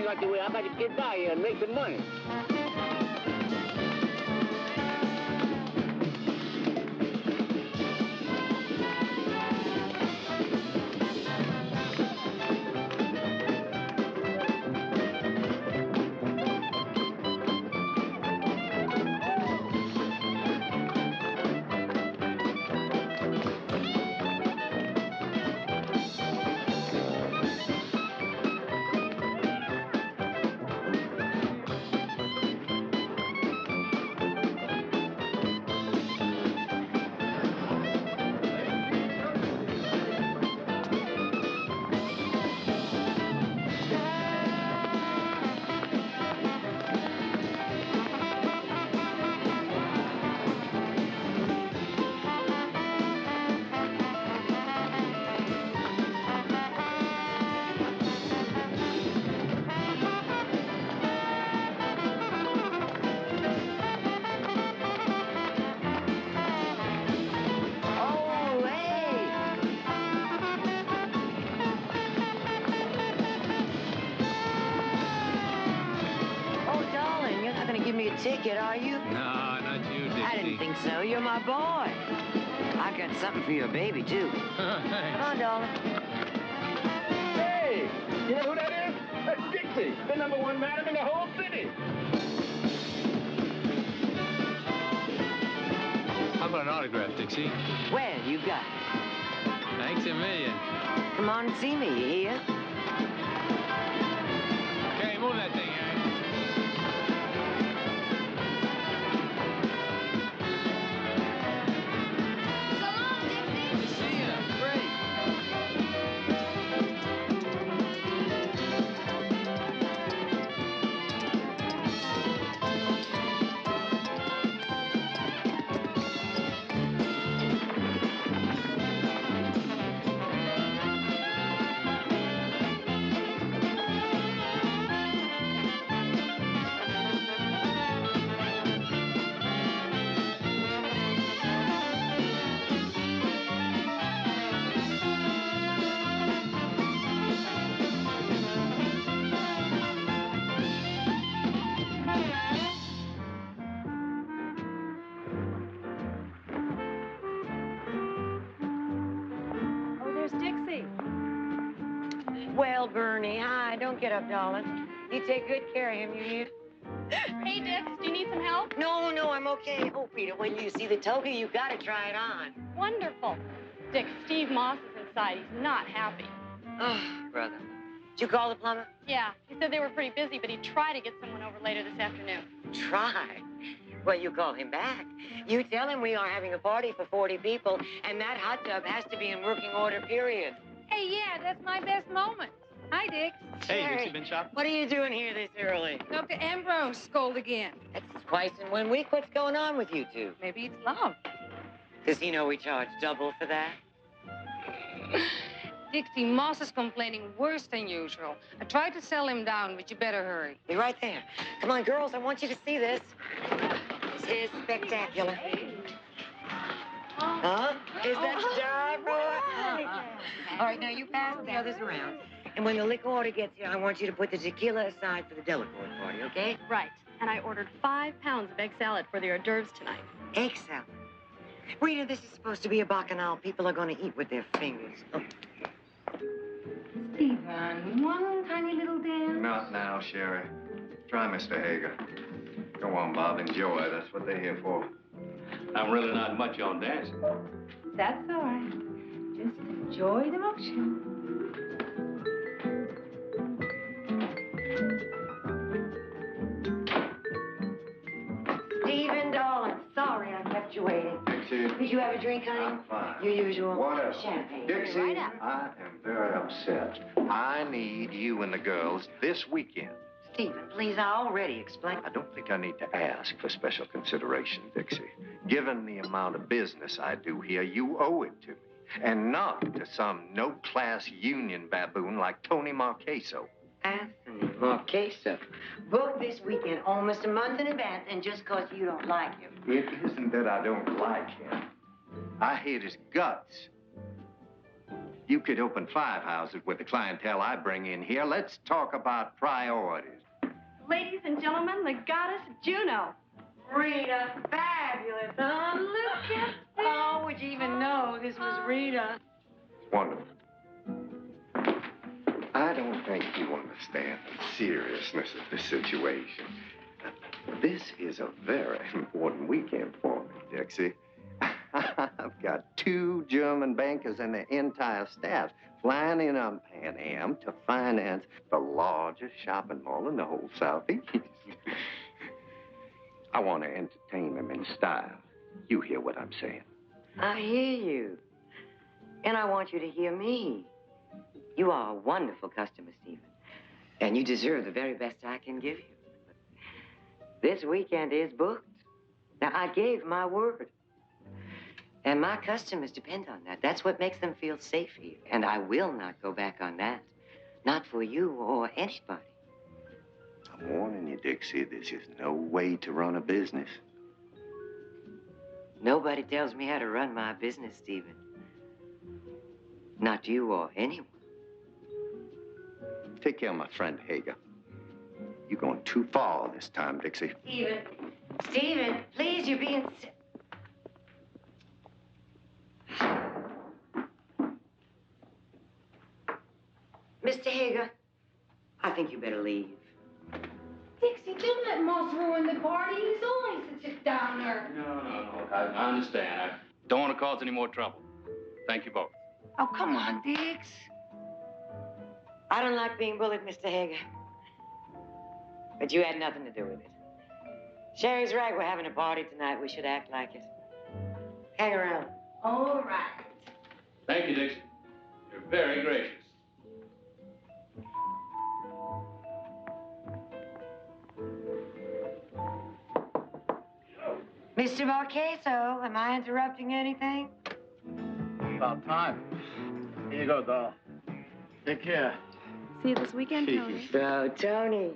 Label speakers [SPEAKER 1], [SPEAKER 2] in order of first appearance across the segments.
[SPEAKER 1] Like the way I'm about to get by here and make some money. Ticket, are you?
[SPEAKER 2] No, not you, Dixie.
[SPEAKER 1] I didn't think so. You're my boy. I got something for your baby, too. Come on, darling.
[SPEAKER 3] Hey, you know who that is? That's Dixie, the #1 madam in the whole city.
[SPEAKER 2] How about an autograph, Dixie?
[SPEAKER 1] Well, you got it.
[SPEAKER 2] Thanks a million.
[SPEAKER 1] Come on and see me, you hear?
[SPEAKER 2] Okay, move that thing, Harry.
[SPEAKER 1] Well, Bernie, hi. Don't get up, darling. You take good care of him, you hear?
[SPEAKER 4] Hey, Dix, do you need some help?
[SPEAKER 1] No, I'm okay. Oh, Peter, when you see the toga, you gotta try it on.
[SPEAKER 4] Wonderful. Dix, Steve Moss is inside. He's not happy.
[SPEAKER 1] Oh, brother. Did you call the plumber?
[SPEAKER 4] Yeah, he said they were pretty busy, but he'd try to get someone over later this afternoon.
[SPEAKER 1] Try? Well, you call him back. You tell him we are having a party for 40 people, and that hot tub has to be in working order, period.
[SPEAKER 5] Hey, yeah, that's my best moment. Hi, Dick.
[SPEAKER 2] Hey,
[SPEAKER 1] Sherry,
[SPEAKER 2] Dixie, been shopping?
[SPEAKER 1] what are you doing here this early?
[SPEAKER 5] Dr. Ambrose scolded again.
[SPEAKER 1] That's twice in 1 week. What's going on with you two?
[SPEAKER 5] Maybe it's love.
[SPEAKER 1] Does he know we charge double for that?
[SPEAKER 5] Dixie, Moss is complaining worse than usual. I tried to sell him down, but you better hurry.
[SPEAKER 1] Be right there. Come on, girls, I want you to see this. This is spectacular. Huh? Is that star, boy? All right, now you pass the others around. And when the liquor order gets here, I want you to put the tequila aside for the Delacourt party, okay?
[SPEAKER 4] Right. And I ordered 5 pounds of egg salad for the hors d'oeuvres tonight.
[SPEAKER 1] Egg salad. Rita, this is supposed to be a bacchanal people are going to eat with their fingers. Oh.
[SPEAKER 5] Stephen, one tiny little dance?
[SPEAKER 6] Not now, Sherry. Try Mr. Hager. Go on, Bob. Enjoy. That's what they're here for.
[SPEAKER 7] I'm really not much on dancing.
[SPEAKER 5] That's all right. Just
[SPEAKER 7] enjoy the motion.
[SPEAKER 1] Stephen, darling, sorry I kept you waiting.
[SPEAKER 6] Dixie.
[SPEAKER 1] Did you have a drink, honey?
[SPEAKER 6] I'm fine.
[SPEAKER 1] Your usual
[SPEAKER 6] Whatever.
[SPEAKER 1] champagne.
[SPEAKER 6] Dixie,
[SPEAKER 1] Right up.
[SPEAKER 6] I am very upset. I need you and the girls this weekend.
[SPEAKER 1] Stephen, please, I already explained.
[SPEAKER 6] I don't think I need to ask for special consideration, Dixie. Given the amount of business I do here, you owe it to me. And not to some no-class union baboon like Tony Marqueso.
[SPEAKER 1] Anthony Marqueso. Booked this weekend almost a month in advance, and just because you don't like him.
[SPEAKER 6] It isn't that I don't like him. I hate his guts. You could open 5 houses with the clientele I bring in here. Let's talk about priorities.
[SPEAKER 4] Ladies and gentlemen, the goddess Juno.
[SPEAKER 1] Rita, fabulous, huh? Look at this. Oh, would you even know this was Rita?
[SPEAKER 6] Wonderful. I don't think you understand the seriousness of the situation. This is a very important weekend for me, Dixie. I've got 2 German bankers and the entire staff flying in on Pan Am to finance the largest shopping mall in the whole Southeast. I want to entertain them in style. You hear what I'm saying?
[SPEAKER 1] I hear you. And I want you to hear me. You are a wonderful customer, Stephen. And you deserve the very best I can give you. This weekend is booked. Now, I gave my word. And my customers depend on that. That's what makes them feel safe here. And I will not go back on that. Not for you or anybody.
[SPEAKER 6] I'm warning you, Dixie, this is no way to run a business.
[SPEAKER 1] Nobody tells me how to run my business, Stephen. Not you or anyone.
[SPEAKER 6] Take care of my friend Hager. You're going too far this time, Dixie.
[SPEAKER 1] Stephen, please, you're being... Mr. Hager, I think you better leave.
[SPEAKER 7] Dixie, don't let Moss ruin the party. He's always such a downer.
[SPEAKER 2] No. I understand. I don't want to cause any more trouble. Thank you both.
[SPEAKER 7] Oh, come on, Dix.
[SPEAKER 1] I don't like being bullied, Mr. Hager. But you had nothing to do with it. Sherry's right. We're having a party tonight. We should act like it. Hang around.
[SPEAKER 7] All right.
[SPEAKER 2] Thank you, Dixie. You're very gracious.
[SPEAKER 1] Mr. Marqueso, am I interrupting anything?
[SPEAKER 3] About time. Here you go, doll. Take care.
[SPEAKER 4] See you this weekend, Tony.
[SPEAKER 1] So, Tony,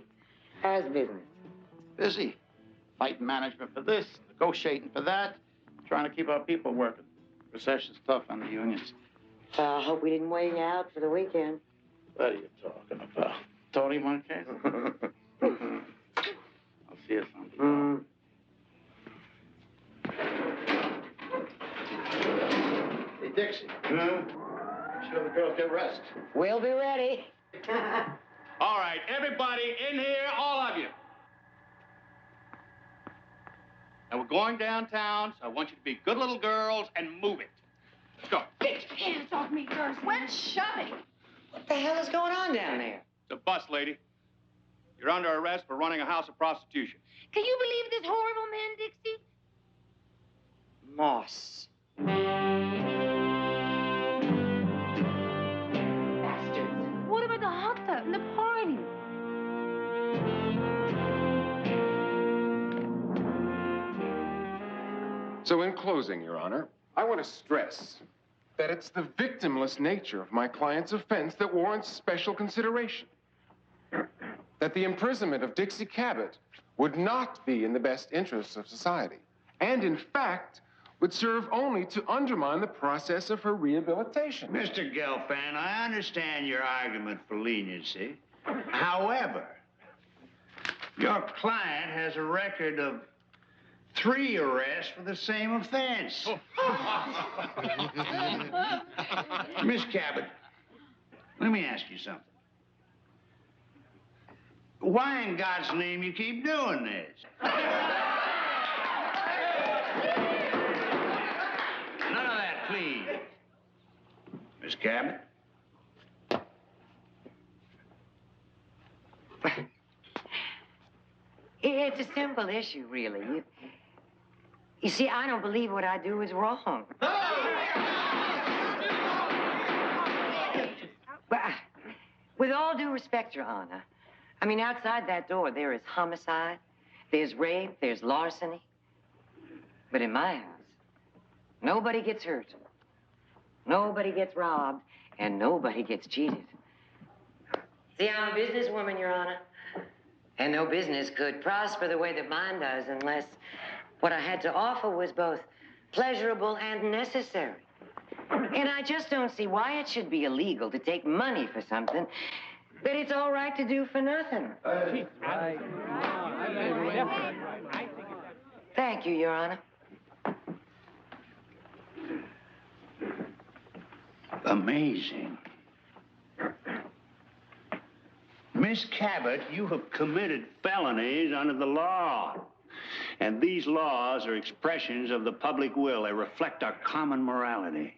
[SPEAKER 1] how's business?
[SPEAKER 3] Busy. Fighting management for this, negotiating for that, trying to keep our people working. Recession's tough on the unions.
[SPEAKER 1] I hope we didn't weigh you out for the weekend.
[SPEAKER 3] What are you talking about? Tony Marquez? I'll see you someday. Hey, Dixie. Sure the girls get rest.
[SPEAKER 1] We'll be ready.
[SPEAKER 2] All right, everybody in here, all of you. Now, we're going downtown, so I want you to be good little girls and move it. Let's go.
[SPEAKER 7] Get your hands off me, Darcy. Quit shoving.
[SPEAKER 1] What the hell is going on down there?
[SPEAKER 2] It's a bus, lady. You're under arrest for running a house of prostitution.
[SPEAKER 7] Can you believe this horrible man, Dixie?
[SPEAKER 1] Moss. Bastards.
[SPEAKER 7] What about the hot tub and the party?
[SPEAKER 8] So in closing, Your Honor, I want to stress that it's the victimless nature of my client's offense that warrants special consideration. That the imprisonment of Dixie Cabot would not be in the best interests of society, and in fact, would serve only to undermine the process of her rehabilitation.
[SPEAKER 9] Mr. Gelfand, I understand your argument for leniency. However, your client has a record of 3 arrests for the same offense. Miss Cabot, let me ask you something. Why in God's name you keep doing this? None of that, please. Miss Cabot?
[SPEAKER 1] It's a simple issue, really. You see, I don't believe what I do is wrong. But with all due respect, Your Honor, I mean, outside that door, there is homicide, there's rape, there's larceny. But in my house, nobody gets hurt, nobody gets robbed, and nobody gets cheated. See, I'm a businesswoman, Your Honor. And no business could prosper the way that mine does unless what I had to offer was both pleasurable and necessary. And I just don't see why it should be illegal to take money for something that it's all right to do for nothing. Thank you, Your Honor.
[SPEAKER 9] Amazing. Miss Cabot, you have committed felonies under the law. And these laws are expressions of the public will. They reflect our common morality.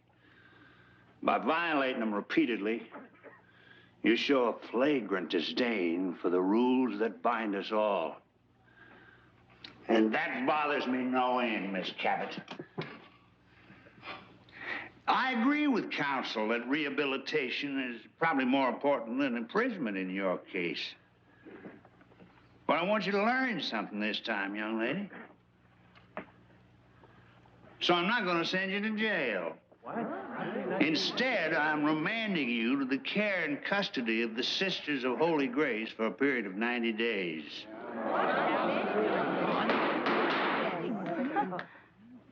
[SPEAKER 9] By violating them repeatedly, you show a flagrant disdain for the rules that bind us all. And that bothers me no end, Miss Cabot. I agree with counsel that rehabilitation is probably more important than imprisonment in your case. But I want you to learn something this time, young lady. So I'm not going to send you to jail. What? Instead, I'm remanding you to the care and custody of the Sisters of Holy Grace for a period of 90 days.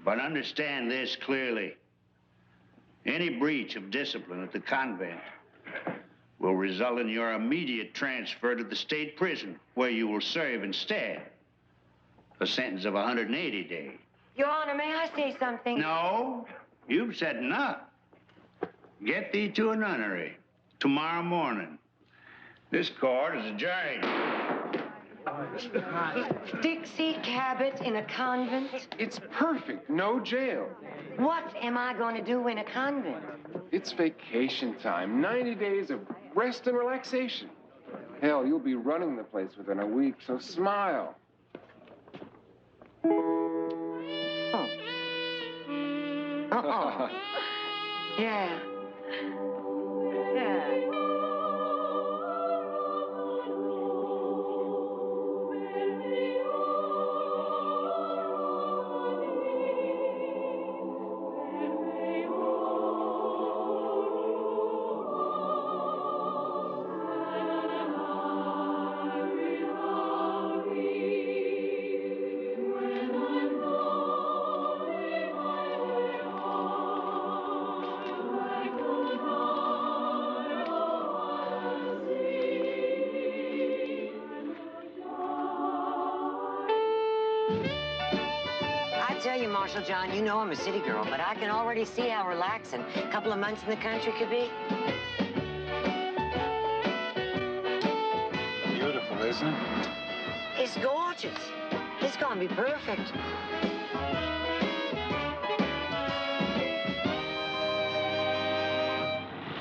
[SPEAKER 9] But understand this clearly. Any breach of discipline at the convent will result in your immediate transfer to the state prison, where you will serve instead a sentence of 180 days.
[SPEAKER 1] Your Honor, may I say something?
[SPEAKER 9] No, you've said enough. Get thee to a nunnery tomorrow morning. This court is adjourned.
[SPEAKER 1] Dixie Cabot in a convent?
[SPEAKER 8] It's perfect. No jail.
[SPEAKER 1] What am I going to do in a convent?
[SPEAKER 8] It's vacation time. 90 days of rest and relaxation. Hell, you'll be running the place within a week, so smile.
[SPEAKER 1] Oh. Uh-oh. Yeah. Yeah. Marshal John, you know I'm a city girl, but I can already see how relaxing a couple of months in the country could be.
[SPEAKER 3] Beautiful, isn't it?
[SPEAKER 1] It's gorgeous. It's gonna be perfect.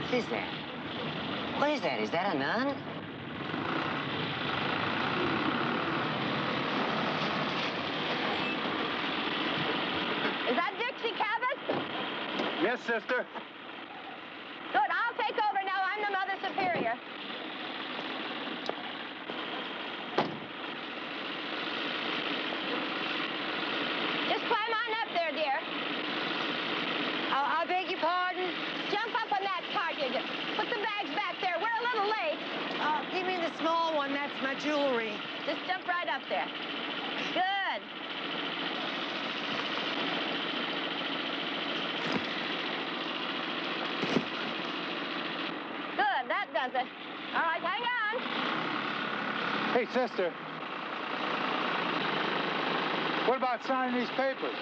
[SPEAKER 1] What is that? What is that? Is that a nun?
[SPEAKER 4] Is that Dixie Cabot?
[SPEAKER 3] Yes, sister.
[SPEAKER 4] Good, I'll take over now. I'm the Mother Superior. Just climb on up there, dear.
[SPEAKER 1] I beg your pardon?
[SPEAKER 4] Jump up on that cart, you just. Put the bags back there. We're a little late.
[SPEAKER 1] Give me the small one. That's my jewelry.
[SPEAKER 4] Just jump right up there. Good. Good, that does it. All right, hang on.
[SPEAKER 3] Hey, sister. What about signing these papers?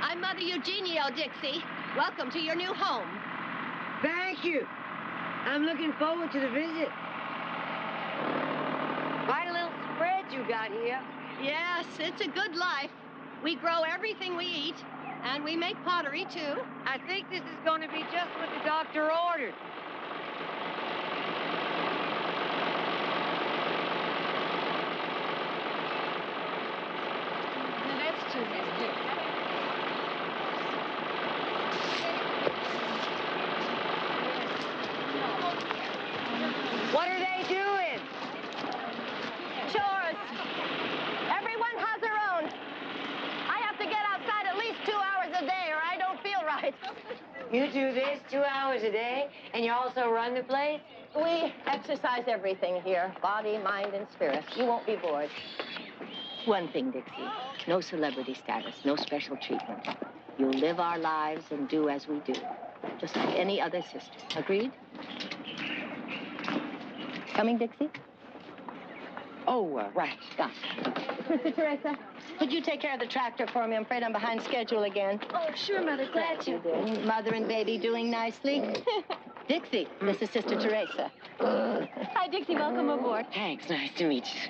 [SPEAKER 4] I'm Mother Eugenio, Dixie. Welcome to your new home.
[SPEAKER 1] Thank you. I'm looking forward to the visit. Why you got here.
[SPEAKER 10] Yes, it's a good life. We grow everything we eat, and we make pottery, too.
[SPEAKER 1] I think this is going to be just what the doctor ordered.
[SPEAKER 10] Now, that's too big.
[SPEAKER 1] What are they doing?
[SPEAKER 10] Chores. Everyone has their own. I have to get outside at least 2 hours a day, or I don't feel right.
[SPEAKER 1] You do this 2 hours a day, and you also run the place?
[SPEAKER 10] We exercise everything here, body, mind, and spirit. You won't be bored. One thing, Dixie, no celebrity status, no special treatment. You'll live our lives and do as we do, just like any other sister. Agreed? Coming, Dixie?
[SPEAKER 1] Oh, right.
[SPEAKER 10] Got it. Sister Teresa, could you take care of the tractor for me? I'm afraid I'm behind schedule again.
[SPEAKER 4] Oh, sure, Mother. Glad to.
[SPEAKER 10] Mother and baby doing nicely. Dixie, this is Sister Teresa.
[SPEAKER 4] Hi, Dixie. Welcome aboard.
[SPEAKER 1] Thanks. Nice to meet you.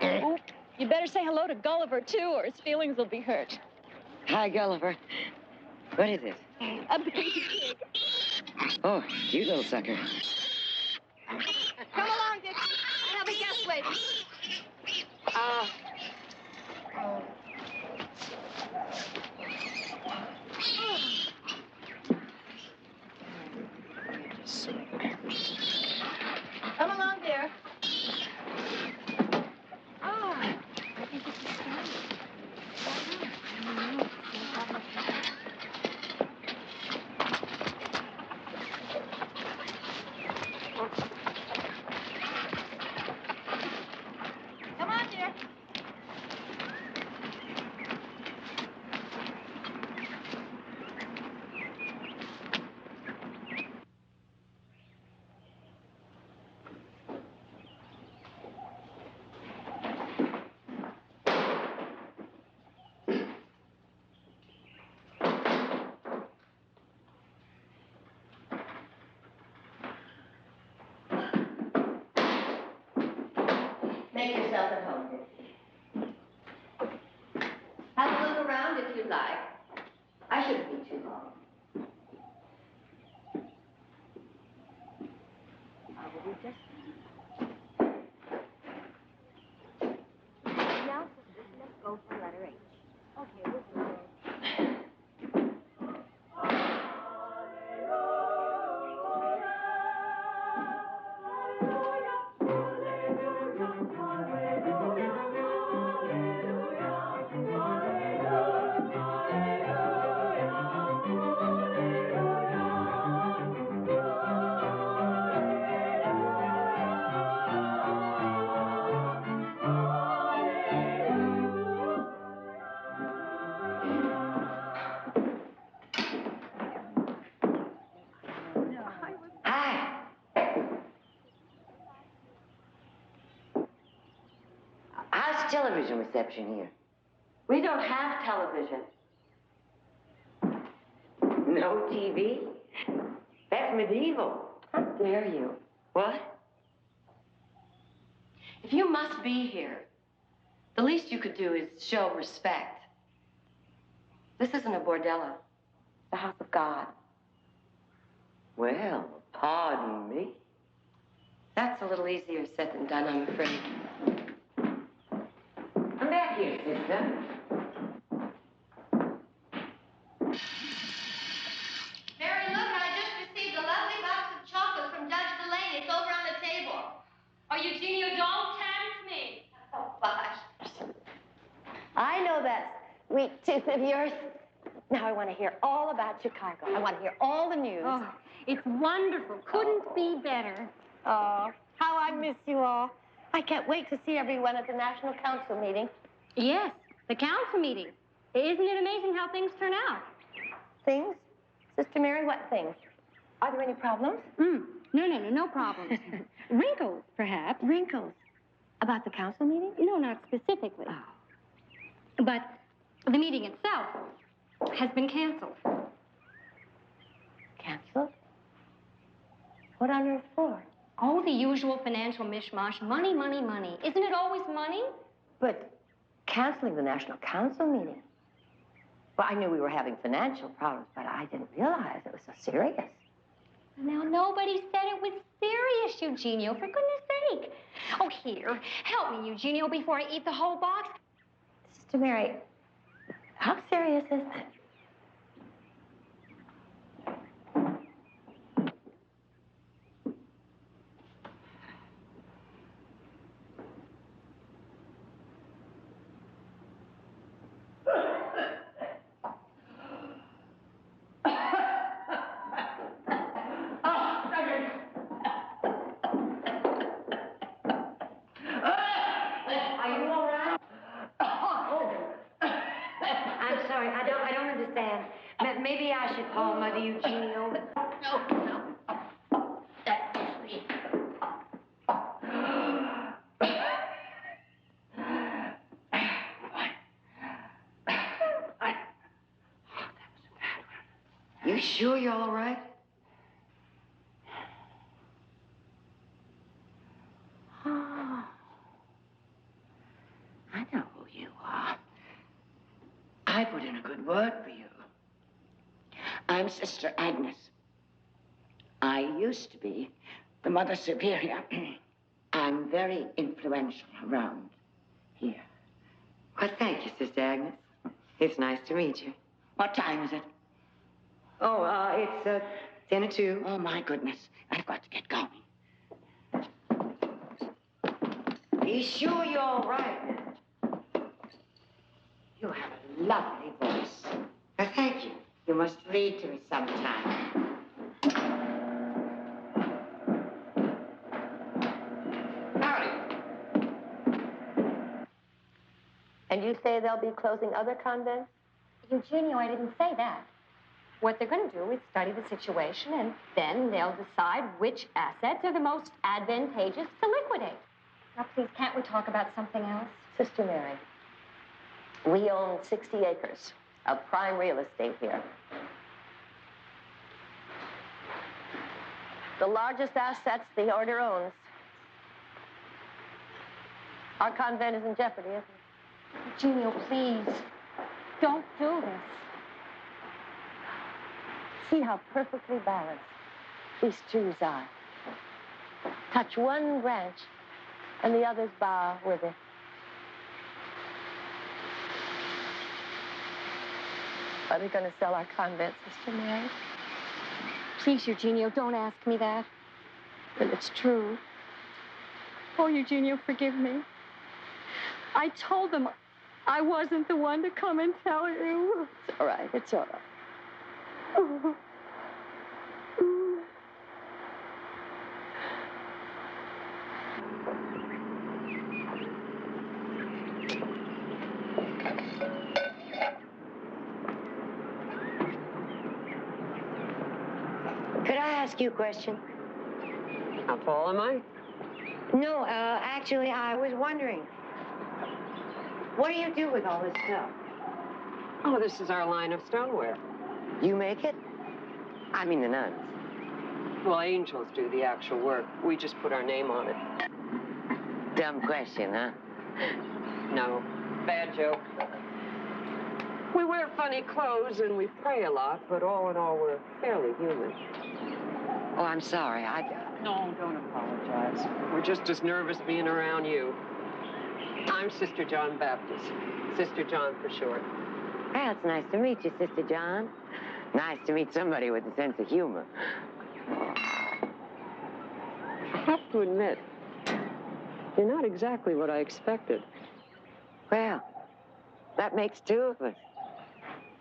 [SPEAKER 4] Oh, you better say hello to Gulliver, too, or his feelings will be hurt.
[SPEAKER 1] Hi, Gulliver. What is it?
[SPEAKER 4] A baby pig.
[SPEAKER 1] Oh, cute little sucker.
[SPEAKER 10] Come along, Dixie. I have a guest waiting. Come along, dear. Come on, dear. Make yourself at home, Dixie. Have a look around if you'd like. I shouldn't be too long. I will be just... Now, let's go for letter H. Okay, we'll do it.
[SPEAKER 1] Hi. How's television reception here?
[SPEAKER 10] We don't have television.
[SPEAKER 1] No TV? That's medieval.
[SPEAKER 10] How dare you?
[SPEAKER 1] What?
[SPEAKER 10] If you must be here, the least you could do is show respect. This isn't a bordello. The house of God.
[SPEAKER 1] Well, pardon me.
[SPEAKER 10] That's a little easier said than done, I'm afraid.
[SPEAKER 1] Come back here, sister.
[SPEAKER 10] Mary, look, I just received a lovely box of chocolates from Judge Delaney. It's over on the table.
[SPEAKER 4] Oh, Eugenia, don't tempt me.
[SPEAKER 10] Oh, gosh. I know that sweet tooth of yours. Now I want to hear all about Chicago. I want to hear all the news.
[SPEAKER 4] Oh, it's wonderful. Couldn't be better.
[SPEAKER 10] Oh, how I miss you all. I can't wait to see everyone at the National Council meeting.
[SPEAKER 4] Yes, the council meeting. Isn't it amazing how things turn out?
[SPEAKER 10] Things? Sister Mary, what things? Are there any problems?
[SPEAKER 4] No problems. Wrinkles, perhaps.
[SPEAKER 10] Wrinkles. About the council meeting?
[SPEAKER 4] No, not specifically.
[SPEAKER 10] Oh.
[SPEAKER 4] But the meeting itself has been canceled.
[SPEAKER 10] Canceled? What on earth for?
[SPEAKER 4] Oh, the usual financial mishmash. Money, money, money. Isn't it always money?
[SPEAKER 10] But canceling the National Council meeting. Well, I knew we were having financial problems, but I didn't realize it was so serious.
[SPEAKER 4] Now, nobody said it was serious, Eugenio, for goodness sake. Oh, here, help me, Eugenio, before I eat the whole box.
[SPEAKER 10] Sister Mary, how serious is this?
[SPEAKER 4] Maybe I should call Mother Eugenio, but no. That's me.
[SPEAKER 1] You sure you're all right?
[SPEAKER 10] Oh, I know who you are.
[SPEAKER 1] I put in a good word for you. I'm Sister Agnes. I used to be the Mother Superior. I'm very influential around here. Well, thank you, Sister Agnes. It's nice to meet you. What time is it? Oh, it's 10 or 2. Oh, my goodness. I've got to get going. Be sure you're all right. You have a lovely voice. Well, thank you. You must read to me sometime. Howdy.
[SPEAKER 10] And you say they'll be closing other convents?
[SPEAKER 4] Eugenio, I didn't say that. What they're going to do is study the situation, and then they'll decide which assets are the most advantageous to liquidate. Now, please, can't we talk about something else?
[SPEAKER 10] Sister Mary, we own 60 acres of prime real estate here. The largest assets the order owns. Our convent is in jeopardy, isn't it?
[SPEAKER 4] Eugenio, please, don't do this.
[SPEAKER 10] See how perfectly balanced these trees are. Touch one branch, and the others bow with it. Are we going to sell our convent, Sister Mary?
[SPEAKER 4] Please, Eugenio, don't ask me that.
[SPEAKER 10] But it's true.
[SPEAKER 4] Oh, Eugenio, forgive me. I told them I wasn't the one to come and tell you.
[SPEAKER 10] It's all right. It's all right.
[SPEAKER 4] Oh.
[SPEAKER 1] Could I ask you a question?
[SPEAKER 11] How tall am I?
[SPEAKER 1] No, actually, I was wondering. What do you do with all this stuff?
[SPEAKER 11] Oh, this is our line of stoneware.
[SPEAKER 1] You make it? I mean the nuns.
[SPEAKER 11] Well, angels do the actual work. We just put our name on it.
[SPEAKER 1] Dumb question, huh?
[SPEAKER 11] No, bad joke. We wear funny clothes and we pray a lot, but all in all, we're fairly human.
[SPEAKER 1] Oh, I'm sorry.
[SPEAKER 11] No, don't apologize. We're just as nervous being around you. I'm Sister John Baptist. Sister John for short.
[SPEAKER 1] Well, it's nice to meet you, Sister John. Nice to meet somebody with a sense of humor.
[SPEAKER 11] I have to admit, you're not exactly what I expected.
[SPEAKER 1] Well, that makes 2 of us.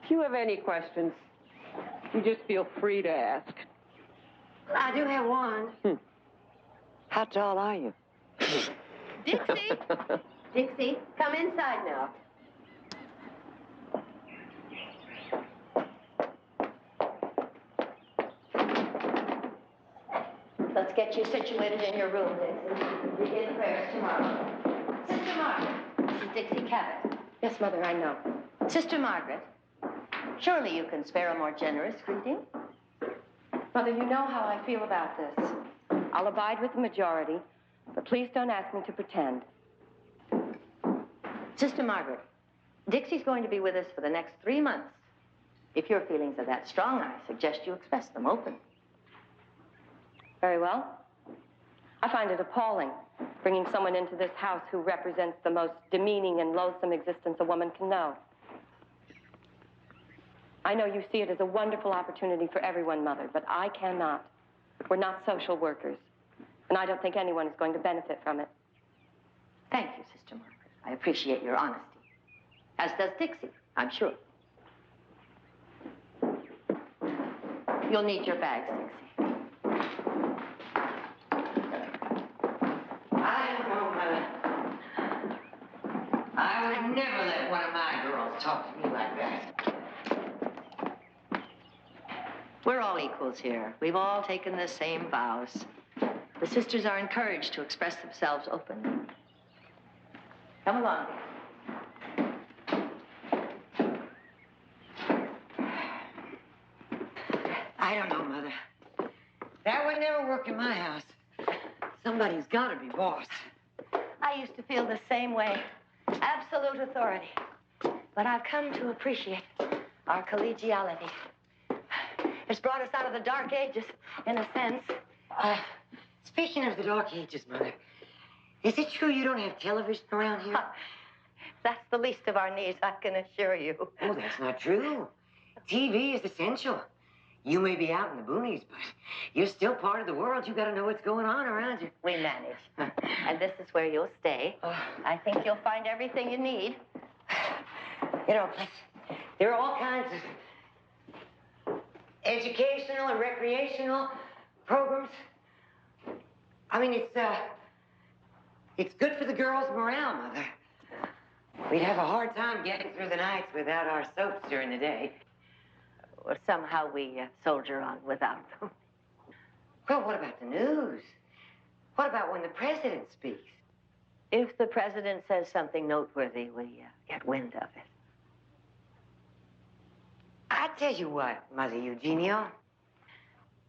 [SPEAKER 11] If you have any questions, you just feel free to ask.
[SPEAKER 1] I do have one. How tall are you?
[SPEAKER 10] Dixie! Dixie, come inside now. Let's get you situated in your room, Dixie. Begin prayers tomorrow. Sister Margaret, this is Dixie Cabot. Yes, Mother, I know. Sister Margaret, surely you can spare a more generous greeting. Mother, you know how I feel about this.
[SPEAKER 12] I'll abide with the majority, but please don't ask me to pretend.
[SPEAKER 10] Sister Margaret, Dixie's going to be with us for the next 3 months. If your feelings are that strong, I suggest you express them openly.
[SPEAKER 12] Very well. I find it appalling, bringing someone into this house who represents the most demeaning and loathsome existence a woman can know. I know you see it as a wonderful opportunity for everyone, Mother, but I cannot. We're not social workers, and I don't think anyone is going to benefit from it.
[SPEAKER 10] Thank you, Sister Margaret. I appreciate your honesty. As does Dixie, I'm sure. You'll need your bags, Dixie.
[SPEAKER 1] I don't know, Mother. I would never let one of my girls talk to me like that.
[SPEAKER 10] We're all equals here. We've all taken the same vows. The sisters are encouraged to express themselves openly. Come along.
[SPEAKER 1] I don't know, Mother. That would never work in my house. Somebody's got to be boss.
[SPEAKER 10] I used to feel the same way. Absolute authority. But I've come to appreciate our collegiality. It's brought us out of the Dark Ages, in a sense.
[SPEAKER 1] Speaking of the Dark Ages, Mother, is it true you don't have television around here?
[SPEAKER 10] That's the least of our needs, I can assure you.
[SPEAKER 1] Oh, that's not true. TV is essential. You may be out in the boonies, but you're still part of the world. You got to know what's going on around you.
[SPEAKER 10] We manage. And this is where you'll stay. I think you'll find everything you need.
[SPEAKER 1] You know, there are all kinds of educational and recreational programs. I mean, it's good for the girls' morale, Mother. We'd have a hard time getting through the nights without our soaps during the day.
[SPEAKER 10] Well, somehow we soldier on without them.
[SPEAKER 1] Well, what about the news? What about when the president speaks?
[SPEAKER 10] If the president says something noteworthy, we get wind of it.
[SPEAKER 1] I tell you what, Mother Eugenio.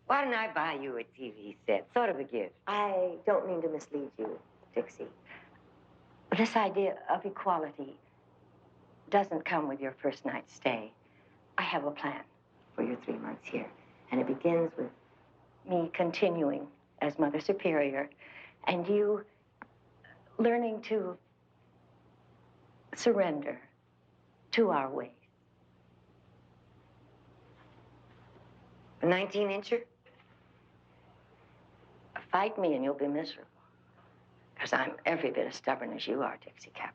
[SPEAKER 1] Why don't I buy you a TV set? Sort of a gift.
[SPEAKER 10] I don't mean to mislead you, Dixie. This idea of equality doesn't come with your first night's stay. I have a plan for your 3 months here, and it begins with me continuing as Mother Superior and you learning to surrender to our ways.
[SPEAKER 1] A 19-incher?
[SPEAKER 10] Fight me and you'll be miserable. Because I'm every bit as stubborn as you are, Dixie Cabot.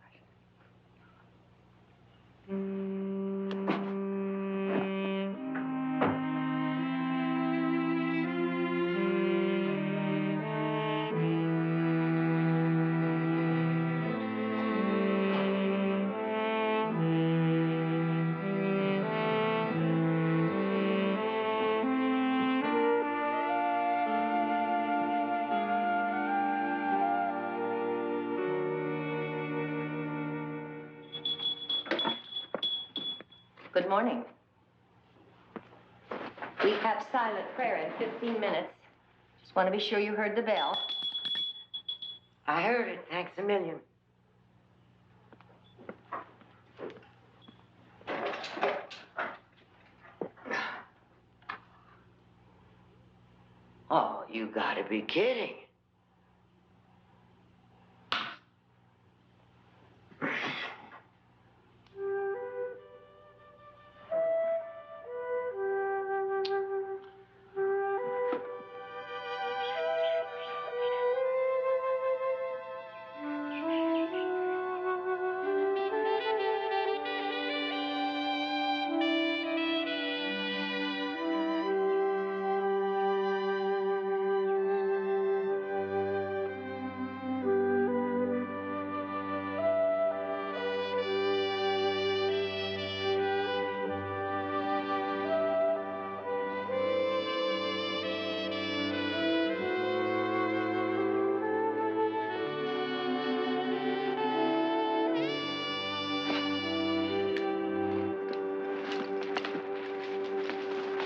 [SPEAKER 10] Good morning. We have silent prayer in 15 minutes. Just want to be sure you heard the bell.
[SPEAKER 1] I heard it. Thanks a million. Oh, you gotta be kidding.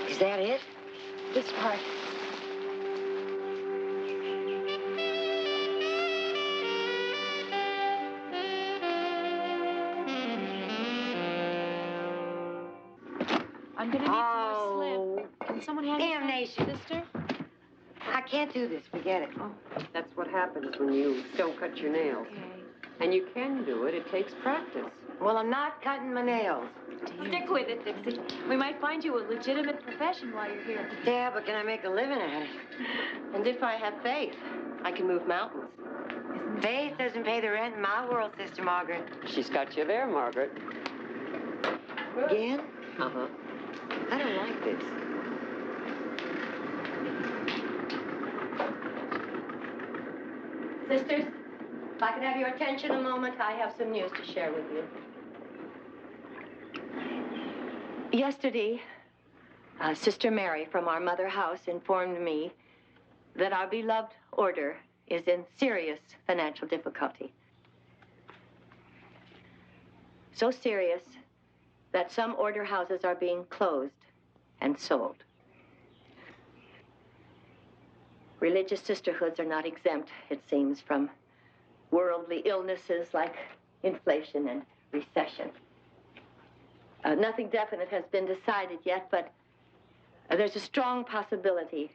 [SPEAKER 1] Is that it?
[SPEAKER 10] This part.
[SPEAKER 4] I'm gonna need some more slip. Can someone hand me
[SPEAKER 1] Damnation.
[SPEAKER 4] some, sister?
[SPEAKER 1] I can't do this. Forget it.
[SPEAKER 11] Oh, that's what happens when you don't cut your nails.
[SPEAKER 4] Okay.
[SPEAKER 11] And you can do it. It takes practice.
[SPEAKER 1] Well, I'm not cutting my nails.
[SPEAKER 4] Stick with it, Dixie. We might find you a legitimate profession while you're here.
[SPEAKER 1] Yeah, but can I make a living at it?
[SPEAKER 12] And if I have faith, I can move mountains.
[SPEAKER 1] Faith doesn't pay the rent in my world, Sister Margaret.
[SPEAKER 11] She's got you there, Margaret.
[SPEAKER 1] Again?
[SPEAKER 11] Uh-huh.
[SPEAKER 1] I don't like this.
[SPEAKER 12] Sisters, if I could have your attention a moment, I have some news to share with you. Yesterday, Sister Mary from our mother house informed me that our beloved order is in serious financial difficulty. So serious that some order houses are being closed and sold. Religious sisterhoods are not exempt, it seems, from worldly illnesses like inflation and recession. Nothing definite has been decided yet, but there's a strong possibility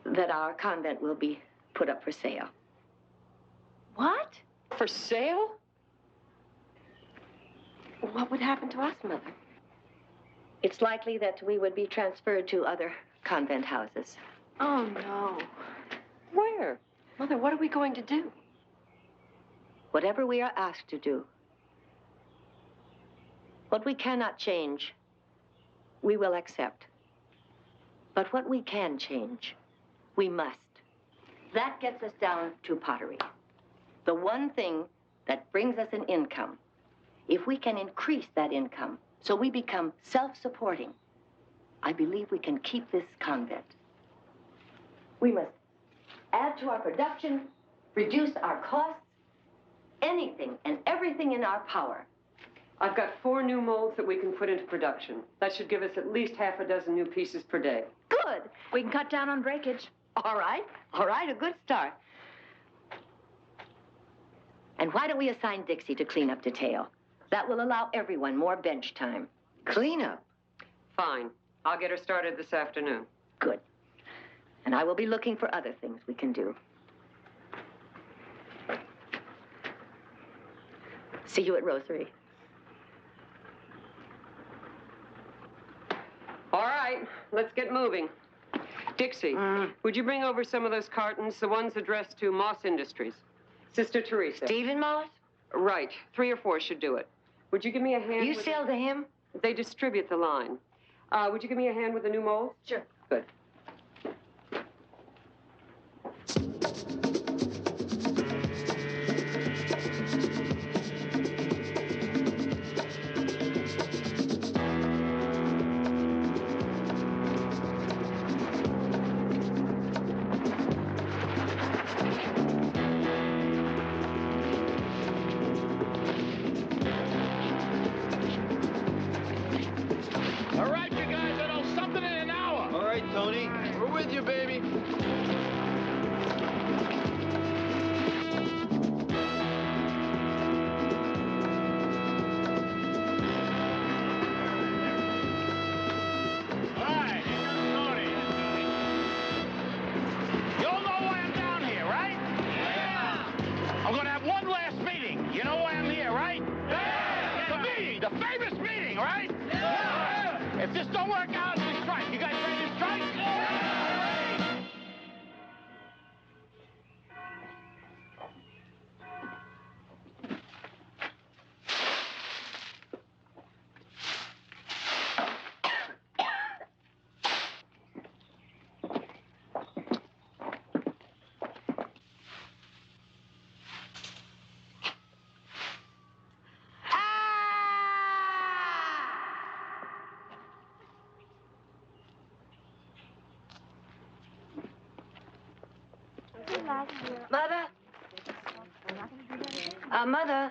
[SPEAKER 12] that our convent will be put up for sale.
[SPEAKER 4] What?
[SPEAKER 11] For sale?
[SPEAKER 12] What would happen to us, Mother? It's likely that we would be transferred to other convent houses.
[SPEAKER 4] Oh, no.
[SPEAKER 11] Where?
[SPEAKER 12] Mother, what are we going to do? Whatever we are asked to do. What we cannot change, we will accept. But what we can change, we must. That gets us down to pottery. The one thing that brings us an income. If we can increase that income so we become self-supporting, I believe we can keep this convent. We must add to our production, reduce our costs, anything and everything in our power.
[SPEAKER 11] I've got 4 new molds that we can put into production. That should give us at least half a dozen new pieces per day.
[SPEAKER 12] Good. We can cut down on breakage. All right, a good start. And why don't we assign Dixie to clean up detail? That will allow everyone more bench time.
[SPEAKER 1] Clean up?
[SPEAKER 11] Fine. I'll get her started this afternoon.
[SPEAKER 12] Good. And I will be looking for other things we can do. See you at Rosary.
[SPEAKER 11] All right, let's get moving. Dixie, would you bring over some of those cartons, the ones addressed to Moss Industries? Sister Teresa.
[SPEAKER 1] Stephen Moss?
[SPEAKER 11] Right. 3 or 4 should do it. Would you give me a hand?
[SPEAKER 1] You sell to him?
[SPEAKER 11] They distribute the line. Would you give me a hand with the new molds?
[SPEAKER 12] Sure.
[SPEAKER 11] Good.
[SPEAKER 1] Mother,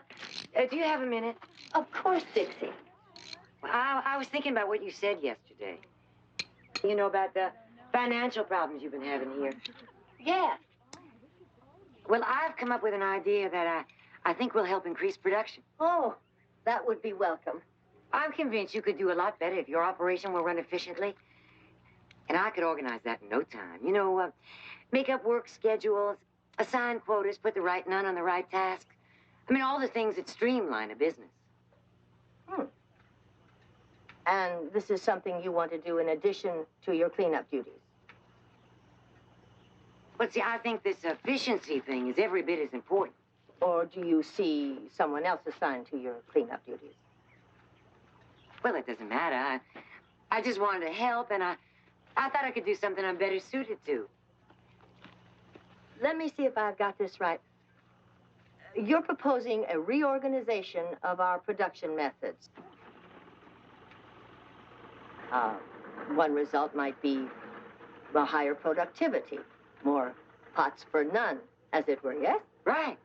[SPEAKER 1] do you have a minute?
[SPEAKER 12] Of course, Dixie.
[SPEAKER 1] I was thinking about what you said yesterday. You know, about the financial problems you've been having here.
[SPEAKER 12] Yeah.
[SPEAKER 1] Well, I've come up with an idea that I think will help increase production.
[SPEAKER 12] Oh, that would be welcome.
[SPEAKER 1] I'm convinced you could do a lot better if your operation were run efficiently. And I could organize that in no time. You know, make up work schedules, assign quotas, put the right nun on the right task. I mean, all the things that streamline a business.
[SPEAKER 10] And this is something you want to do in addition to your cleanup duties?
[SPEAKER 1] But see, I think this efficiency thing is every bit as important.
[SPEAKER 10] Or do you see someone else assigned to your cleanup duties?
[SPEAKER 1] Well, it doesn't matter. I just wanted to help, and I thought I could do something I'm better suited to.
[SPEAKER 10] Let me see if I've got this right. You're proposing a reorganization of our production methods. One result might be a higher productivity, more pots per nun, as it were, yes?
[SPEAKER 1] Right.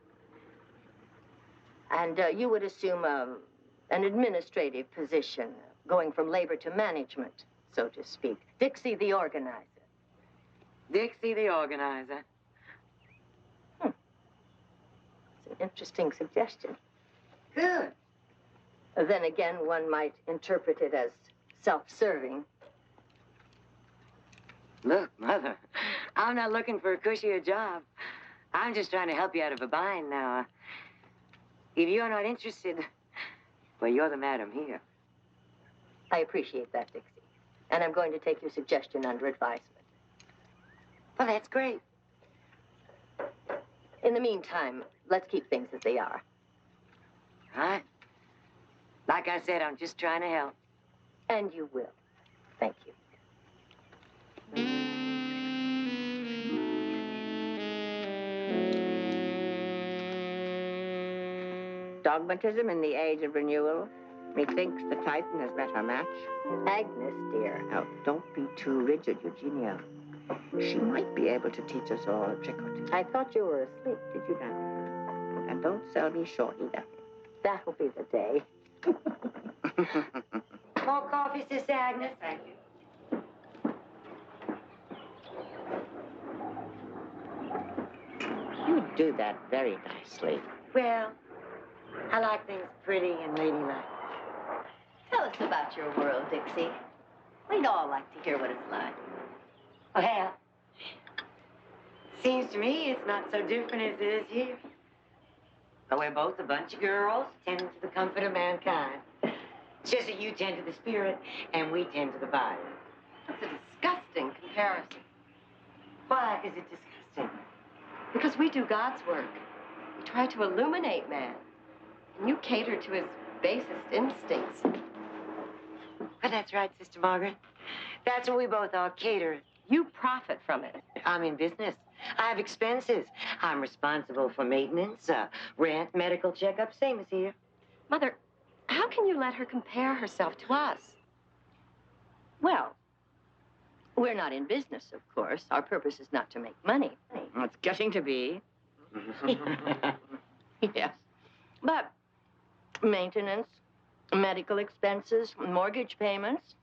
[SPEAKER 10] And you would assume an administrative position, going from labor to management, so to speak. Dixie the organizer.
[SPEAKER 1] Dixie the organizer.
[SPEAKER 10] It's an interesting suggestion.
[SPEAKER 1] Good.
[SPEAKER 10] Then again, one might interpret it as self-serving.
[SPEAKER 1] Look, Mother, I'm not looking for a cushier job. I'm just trying to help you out of a bind now. If you're not interested, well, you're the madam here.
[SPEAKER 10] I appreciate that, Dixie. And I'm going to take your suggestion under advisement.
[SPEAKER 1] Well, that's great.
[SPEAKER 10] In the meantime, let's keep things as they are.
[SPEAKER 1] All right. Like I said, I'm just trying to help.
[SPEAKER 10] And you will. Thank you.
[SPEAKER 11] Dogmatism in the age of renewal. Methinks the Titan has met her match.
[SPEAKER 10] Agnes, dear.
[SPEAKER 11] Now, don't be too rigid, Eugenia. She might be able to teach us all a trick or two.
[SPEAKER 10] I thought you were asleep.
[SPEAKER 11] Did you now? And don't sell me short either.
[SPEAKER 10] That'll be the day.
[SPEAKER 1] More coffee, Sister Agnes?
[SPEAKER 11] Thank you. You do that very nicely.
[SPEAKER 1] Well, I like things pretty and ladylike.
[SPEAKER 12] Tell us about your world, Dixie. We'd all like to hear what it's like.
[SPEAKER 1] Well, seems to me it's not so different as it is here. But we're both a bunch of girls tending to the comfort of mankind. It's just that you tend to the spirit and we tend to the body.
[SPEAKER 13] That's a disgusting comparison.
[SPEAKER 1] Why is it disgusting?
[SPEAKER 13] Because we do God's work. We try to illuminate man. And you cater to his basest instincts.
[SPEAKER 1] But that's right, Sister Margaret. That's what we both are, caterers.
[SPEAKER 13] You profit from it.
[SPEAKER 1] I'm in business. I have expenses. I'm responsible for maintenance, rent, medical checkups, same as here.
[SPEAKER 13] Mother, how can you let her compare herself to us?
[SPEAKER 10] Well, we're not in business, of course. Our purpose is not to make money.
[SPEAKER 11] Well, it's getting to be.
[SPEAKER 10] Yes. But maintenance, medical expenses, mortgage payments.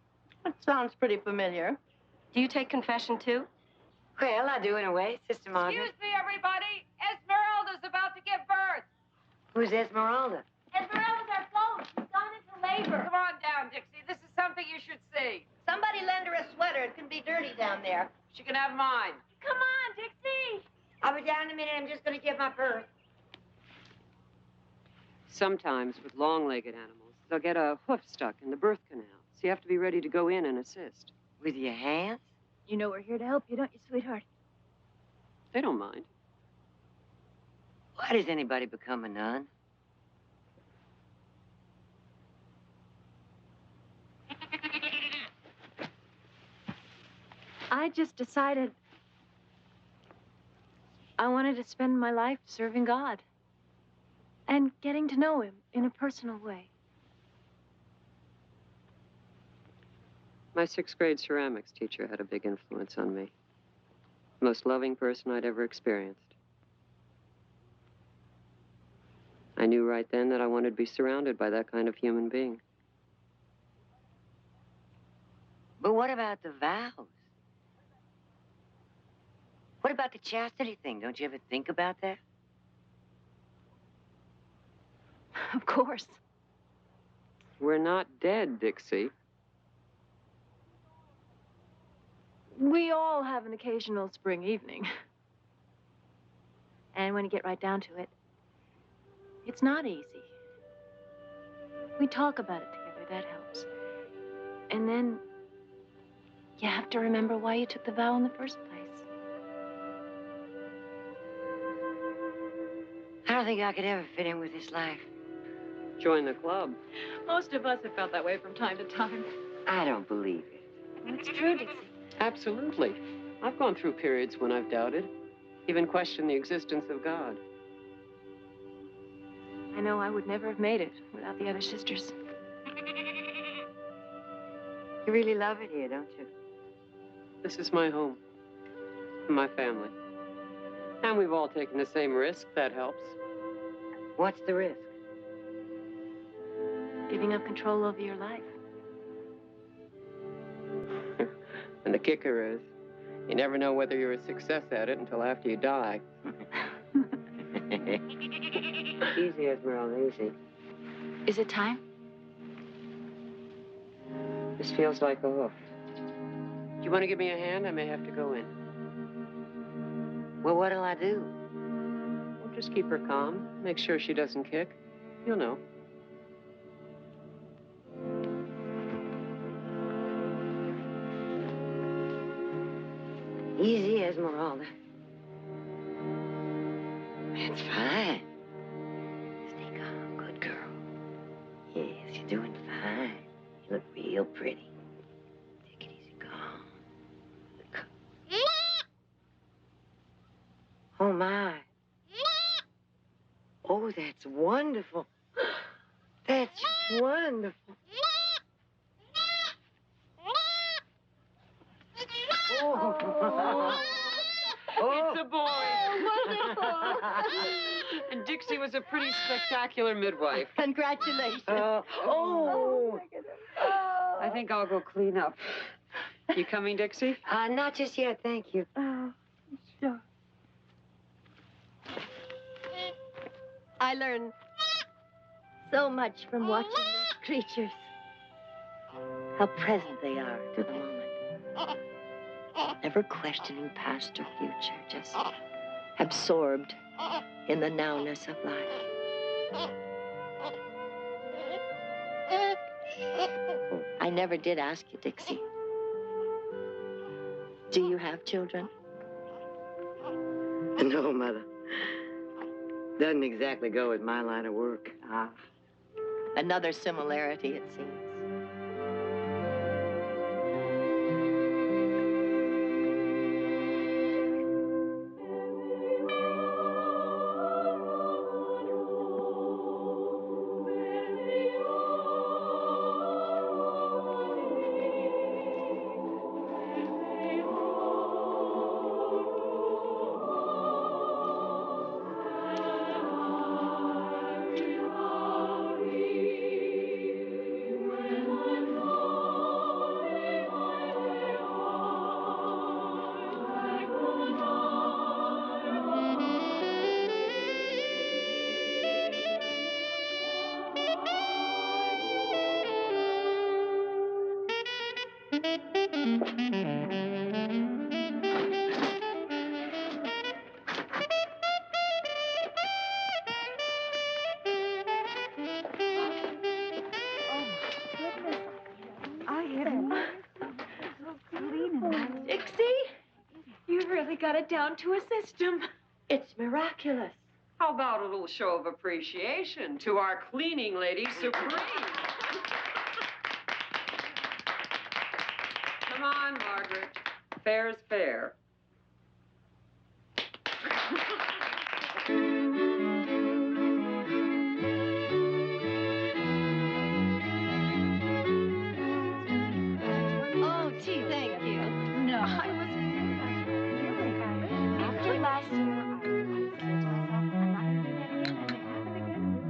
[SPEAKER 10] That sounds pretty familiar.
[SPEAKER 13] Do you take confession, too?
[SPEAKER 1] Well, I do in a way, Sister Margaret.
[SPEAKER 14] Excuse me, everybody. Esmeralda's about to give birth.
[SPEAKER 1] Who's Esmeralda?
[SPEAKER 7] Esmeralda's our float. She's gone into labor.
[SPEAKER 14] Come on down, Dixie. This is something you should see.
[SPEAKER 12] Somebody lend her a sweater. It can be dirty down there.
[SPEAKER 14] She can have mine.
[SPEAKER 7] Come on, Dixie.
[SPEAKER 1] I'll be down in a minute. I'm just going to get my purse.
[SPEAKER 11] Sometimes with long-legged animals, they'll get a hoof stuck in the birth canal. So you have to be ready to go in and assist.
[SPEAKER 1] With your hands?
[SPEAKER 15] You know we're here to help you, don't you, sweetheart?
[SPEAKER 11] They don't mind.
[SPEAKER 1] Why does anybody become a nun?
[SPEAKER 15] I just decided I wanted to spend my life serving God and getting to know him in a personal way.
[SPEAKER 11] My sixth grade ceramics teacher had a big influence on me. The most loving person I'd ever experienced. I knew right then that I wanted to be surrounded by that kind of human being.
[SPEAKER 1] But what about the vows? What about the chastity thing? Don't you ever think about that?
[SPEAKER 15] Of course.
[SPEAKER 11] We're not dead, Dixie.
[SPEAKER 15] We all have an occasional spring evening. And when you get right down to it, it's not easy. We talk about it together, that helps. And then you have to remember why you took the vow in the first place.
[SPEAKER 1] I don't think I could ever fit in with this life.
[SPEAKER 11] Join the club.
[SPEAKER 15] Most of us have felt that way from time to time.
[SPEAKER 1] I don't believe it.
[SPEAKER 15] Well, it's true, Dixie.
[SPEAKER 11] Absolutely. I've gone through periods when I've doubted, even questioned the existence of God.
[SPEAKER 15] I know I would never have made it without the other sisters.
[SPEAKER 1] You really love it here, don't you?
[SPEAKER 11] This is my home, my family. And we've all taken the same risk. That helps.
[SPEAKER 1] What's the risk?
[SPEAKER 15] Giving up control over your life.
[SPEAKER 11] And the kicker is, you never know whether you're a success at it until after you die. Easy, Esmeralda, easy.
[SPEAKER 15] Is it time?
[SPEAKER 11] This feels like a hoof. Do you want to give me a hand? I may have to go in.
[SPEAKER 1] Well, what'll I do?
[SPEAKER 11] We'll just keep her calm. Make sure she doesn't kick. You'll know.
[SPEAKER 1] Easy, Esmeralda. That's fine. Stay calm, good girl. Yes, you're doing fine. You look real pretty. Take it easy, calm. Oh, my. Oh, that's wonderful. That's wonderful.
[SPEAKER 11] Oh. It's a boy. Wonderful. And Dixie was a pretty spectacular midwife.
[SPEAKER 12] Congratulations.
[SPEAKER 1] Oh.
[SPEAKER 11] I think I'll go clean up. You coming, Dixie?
[SPEAKER 1] Not just yet, thank you.
[SPEAKER 12] Oh, sure. I learned so much from watching these creatures. How present they are to the moment. Never questioning past or future, just absorbed in the nowness of life. I never did ask you, Dixie. Do you have children?
[SPEAKER 1] No, Mother. Doesn't exactly go with my line of work.
[SPEAKER 12] Another similarity, it seems.
[SPEAKER 15] Got it down to a system.
[SPEAKER 12] It's miraculous.
[SPEAKER 11] How about a little show of appreciation to our cleaning lady supreme? Come on, Margaret. Fair's fair.
[SPEAKER 12] Oh, gee, thank you. No.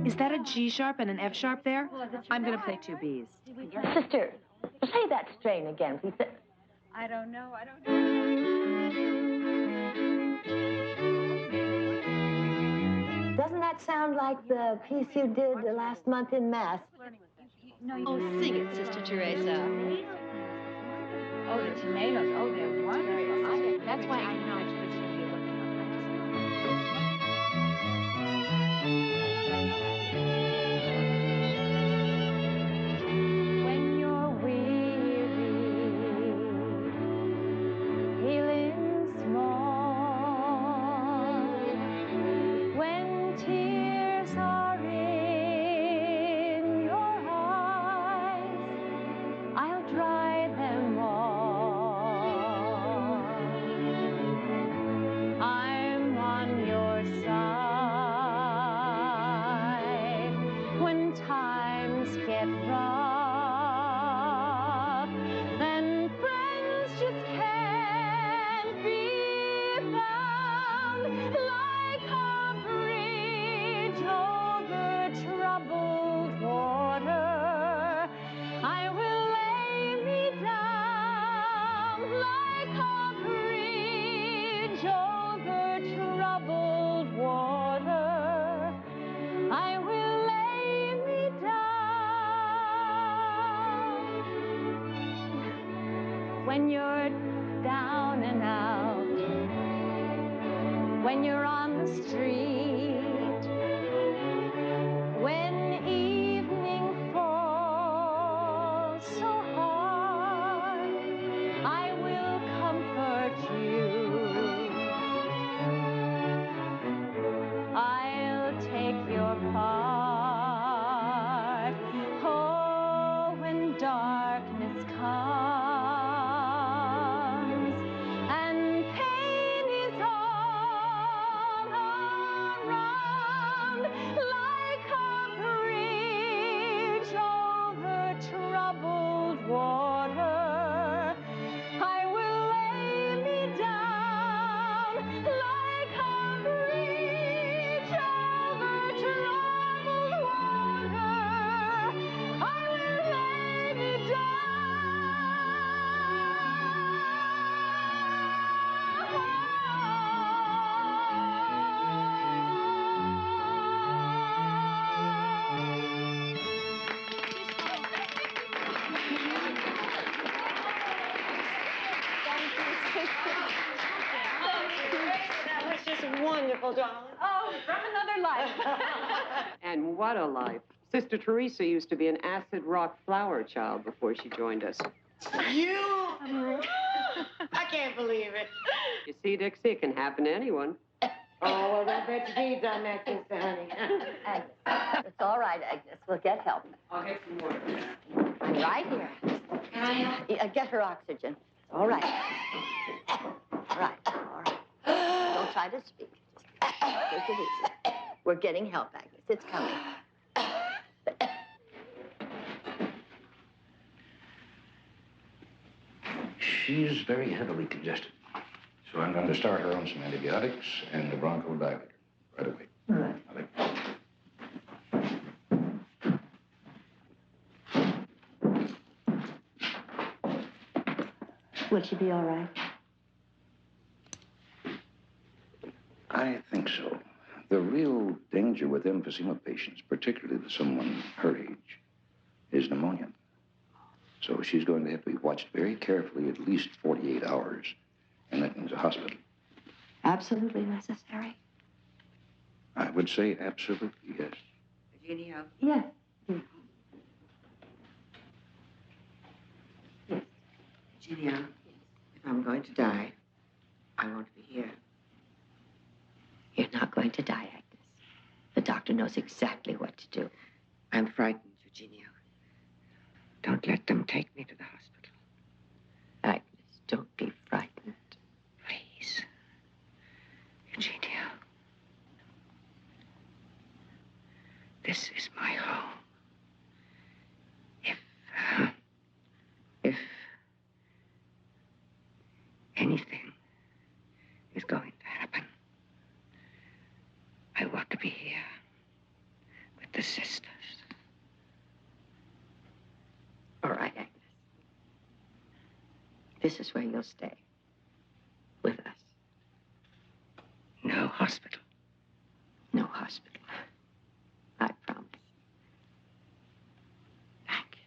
[SPEAKER 16] Is that a G sharp and an F sharp there? I'm going to play two Bs.
[SPEAKER 10] Sister, play that strain again, please.
[SPEAKER 7] I don't know.
[SPEAKER 12] Doesn't that sound like the piece you did last month in Mass?
[SPEAKER 10] Oh, sing it, Sister Teresa.
[SPEAKER 17] Oh, the tomatoes. Oh, they're wonderful.
[SPEAKER 15] That's why I know it's going to be looking up. When you're weary, feeling small, when tears are in your eyes, I'll dry them all. I'm on your side when times get rough, then friends just can't be found like a bridge over troubled water. I will lay me down like a bridge over troubled water. I will lay me down. When you're down and out, when you're on the street, when evening falls so hard, I will comfort you. I'll take your part. Oh, when darkness comes and pain is all around, like a bridge over troubled water, I will lay me down like a bridge over troubled water. I will lay me
[SPEAKER 11] That was just wonderful, darling.
[SPEAKER 17] Oh, from another life.
[SPEAKER 11] And what a life. Sister Teresa used to be an acid rock flower child before she joined us.
[SPEAKER 18] You? I can't believe it.
[SPEAKER 11] You see, Dixie, it can happen to anyone.
[SPEAKER 18] Oh, well, that bet your beads on that, sister, honey.
[SPEAKER 12] Agnes, it's all right, Agnes. We'll get help.
[SPEAKER 11] I'll get some more.
[SPEAKER 12] I'm right here.
[SPEAKER 18] Can I help?
[SPEAKER 12] Get her oxygen. All right. All right. All right. Don't try to speak. Just take it easy. We're getting help, Agnes. It's coming.
[SPEAKER 3] She's very heavily congested. So I'm going to start her on some antibiotics and the bronchodilator right away.
[SPEAKER 12] All right. Will she be all right?
[SPEAKER 3] I think so. The real danger with emphysema patients, particularly with someone her age, is pneumonia. So she's going to have to be watched very carefully at least 48 hours, and that means a hospital.
[SPEAKER 12] Absolutely necessary.
[SPEAKER 3] I would say absolutely, yes.
[SPEAKER 1] Virginia?
[SPEAKER 12] Yes.
[SPEAKER 1] Virginia, if I'm going to die, I want to be here.
[SPEAKER 12] You're not going to die, Agnes. The doctor knows exactly what to do.
[SPEAKER 1] I'm frightened, Virginia. Don't let them take me to the hospital.
[SPEAKER 12] Agnes, don't be frightened.
[SPEAKER 1] Please. Virginia. This is my home. If anything is going to happen, I want to be here with the sisters.
[SPEAKER 12] All right, Agnes. This is where you'll stay. With us.
[SPEAKER 1] No hospital.
[SPEAKER 12] No hospital. I promise.
[SPEAKER 1] Thank you.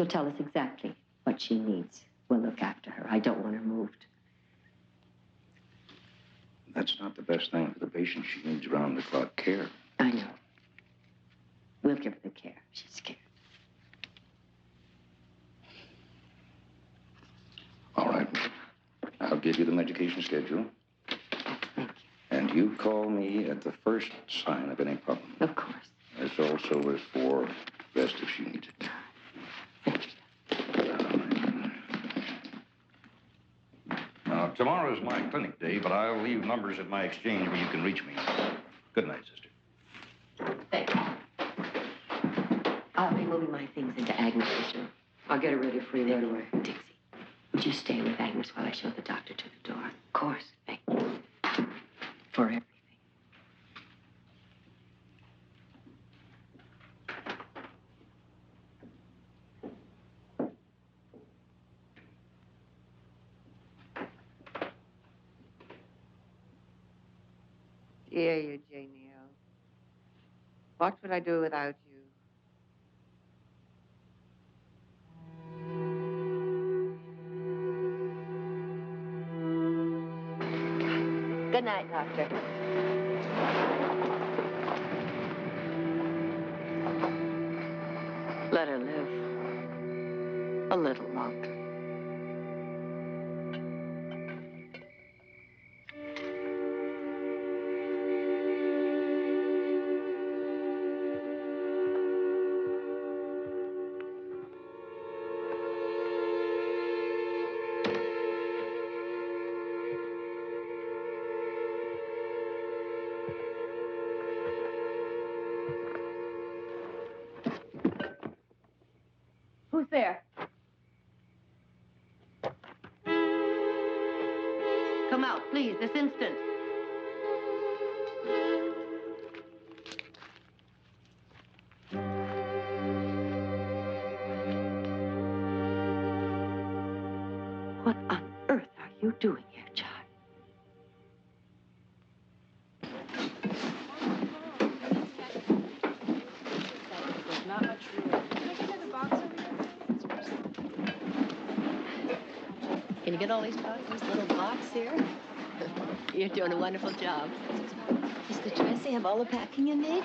[SPEAKER 12] She'll tell us exactly what she needs. We'll look after her. I don't want her moved.
[SPEAKER 3] That's not the best thing for the patient. She needs round-the-clock care.
[SPEAKER 12] I know. We'll give her the care. She's scared.
[SPEAKER 3] All right. I'll give you the medication schedule. And you call me at the first sign of any problem.
[SPEAKER 12] Of course.
[SPEAKER 3] This also is for rest if she needs it.
[SPEAKER 19] Now, tomorrow is my clinic day, but I'll leave numbers at my exchange where you can reach me. Good night, sister.
[SPEAKER 12] Thank you. I'll be moving my things into Agnes's room.
[SPEAKER 1] I'll get it ready for you right away.
[SPEAKER 12] Dixie, would you stay with Agnes while I show the doctor to the door?
[SPEAKER 1] Of course.
[SPEAKER 12] Thank you. For everything.
[SPEAKER 18] Dear Eugenio, what would I do without you?
[SPEAKER 12] Good night, Doctor. Let her live a little longer.
[SPEAKER 16] Who's there?
[SPEAKER 12] Come out, please, this instant. What on earth are you doing here, child?
[SPEAKER 17] Not much room. Can I get the box over here?
[SPEAKER 10] Can you get all these parts in this little box here? You're doing a wonderful job. Mr. Tracy, have all the packing you need?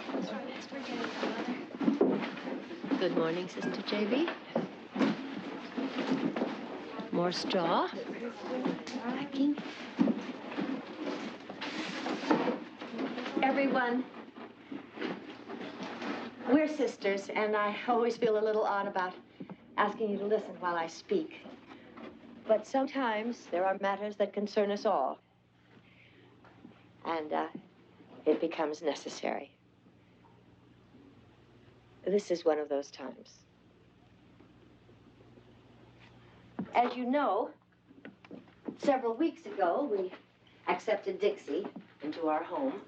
[SPEAKER 10] Good morning, Sister J.B. More straw. Packing.
[SPEAKER 12] Everyone, we're sisters, and I always feel a little odd about asking you to listen while I speak. But sometimes there are matters that concern us all. And it becomes necessary. This is one of those times. As you know, several weeks ago, we accepted Dixie into our home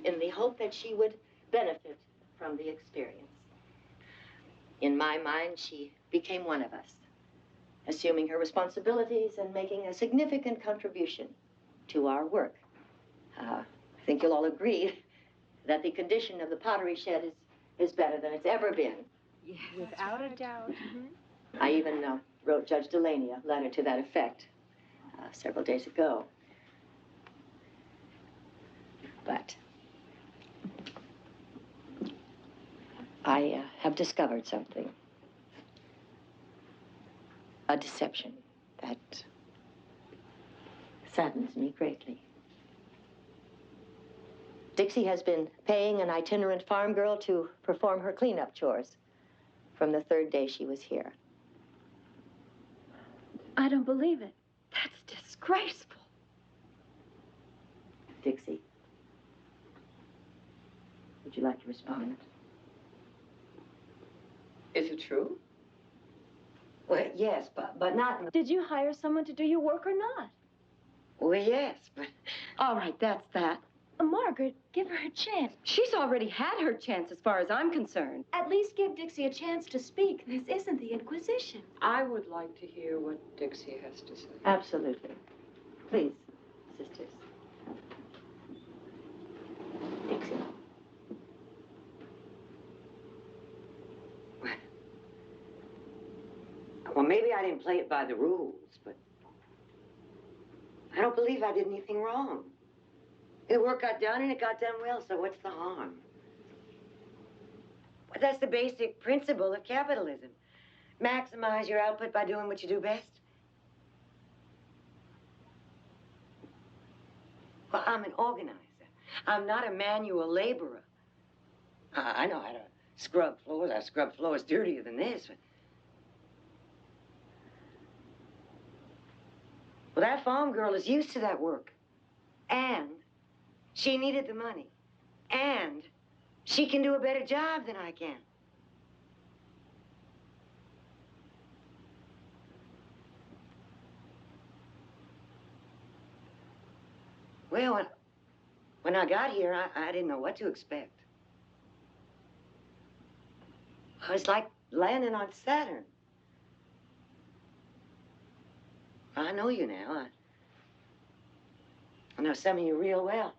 [SPEAKER 12] in the hope that she would benefit from the experience. In my mind, she became one of us, assuming her responsibilities and making a significant contribution to our work. I think you'll all agree that the condition of the pottery shed is better than it's ever been.
[SPEAKER 17] Yes, without a doubt.
[SPEAKER 12] I even wrote Judge Delaney a letter to that effect several days ago. But I have discovered something. A deception that saddens me greatly. Dixie has been paying an itinerant farm girl to perform her cleanup chores from the third day she was here.
[SPEAKER 16] I don't believe it.
[SPEAKER 12] That's disgraceful. Dixie, would you like to respond?
[SPEAKER 1] Is it true?
[SPEAKER 12] Well, yes, but not...
[SPEAKER 16] Did you hire someone to do your work or not?
[SPEAKER 1] Well, yes, but...
[SPEAKER 13] All right, that's that.
[SPEAKER 16] Margaret, give her a chance.
[SPEAKER 13] She's already had her chance as far as I'm concerned.
[SPEAKER 15] At least give Dixie a chance to speak. This isn't the Inquisition.
[SPEAKER 11] I would like to hear what Dixie has to say.
[SPEAKER 12] Absolutely. Please, sisters. Dixie.
[SPEAKER 1] Well, maybe I didn't play it by the rules, but I don't believe I did anything wrong. The work got done, and it got done well, so what's the harm? But that's the basic principle of capitalism. Maximize your output by doing what you do best. Well, I'm an organizer. I'm not a manual laborer. I know how to scrub floors. I scrub floors dirtier than this. But... Well, that farm girl is used to that work. And she needed the money. And she can do a better job than I can. Well, when I got here, I didn't know what to expect. It was like landing on Saturn. I know you now. I know some of you real well.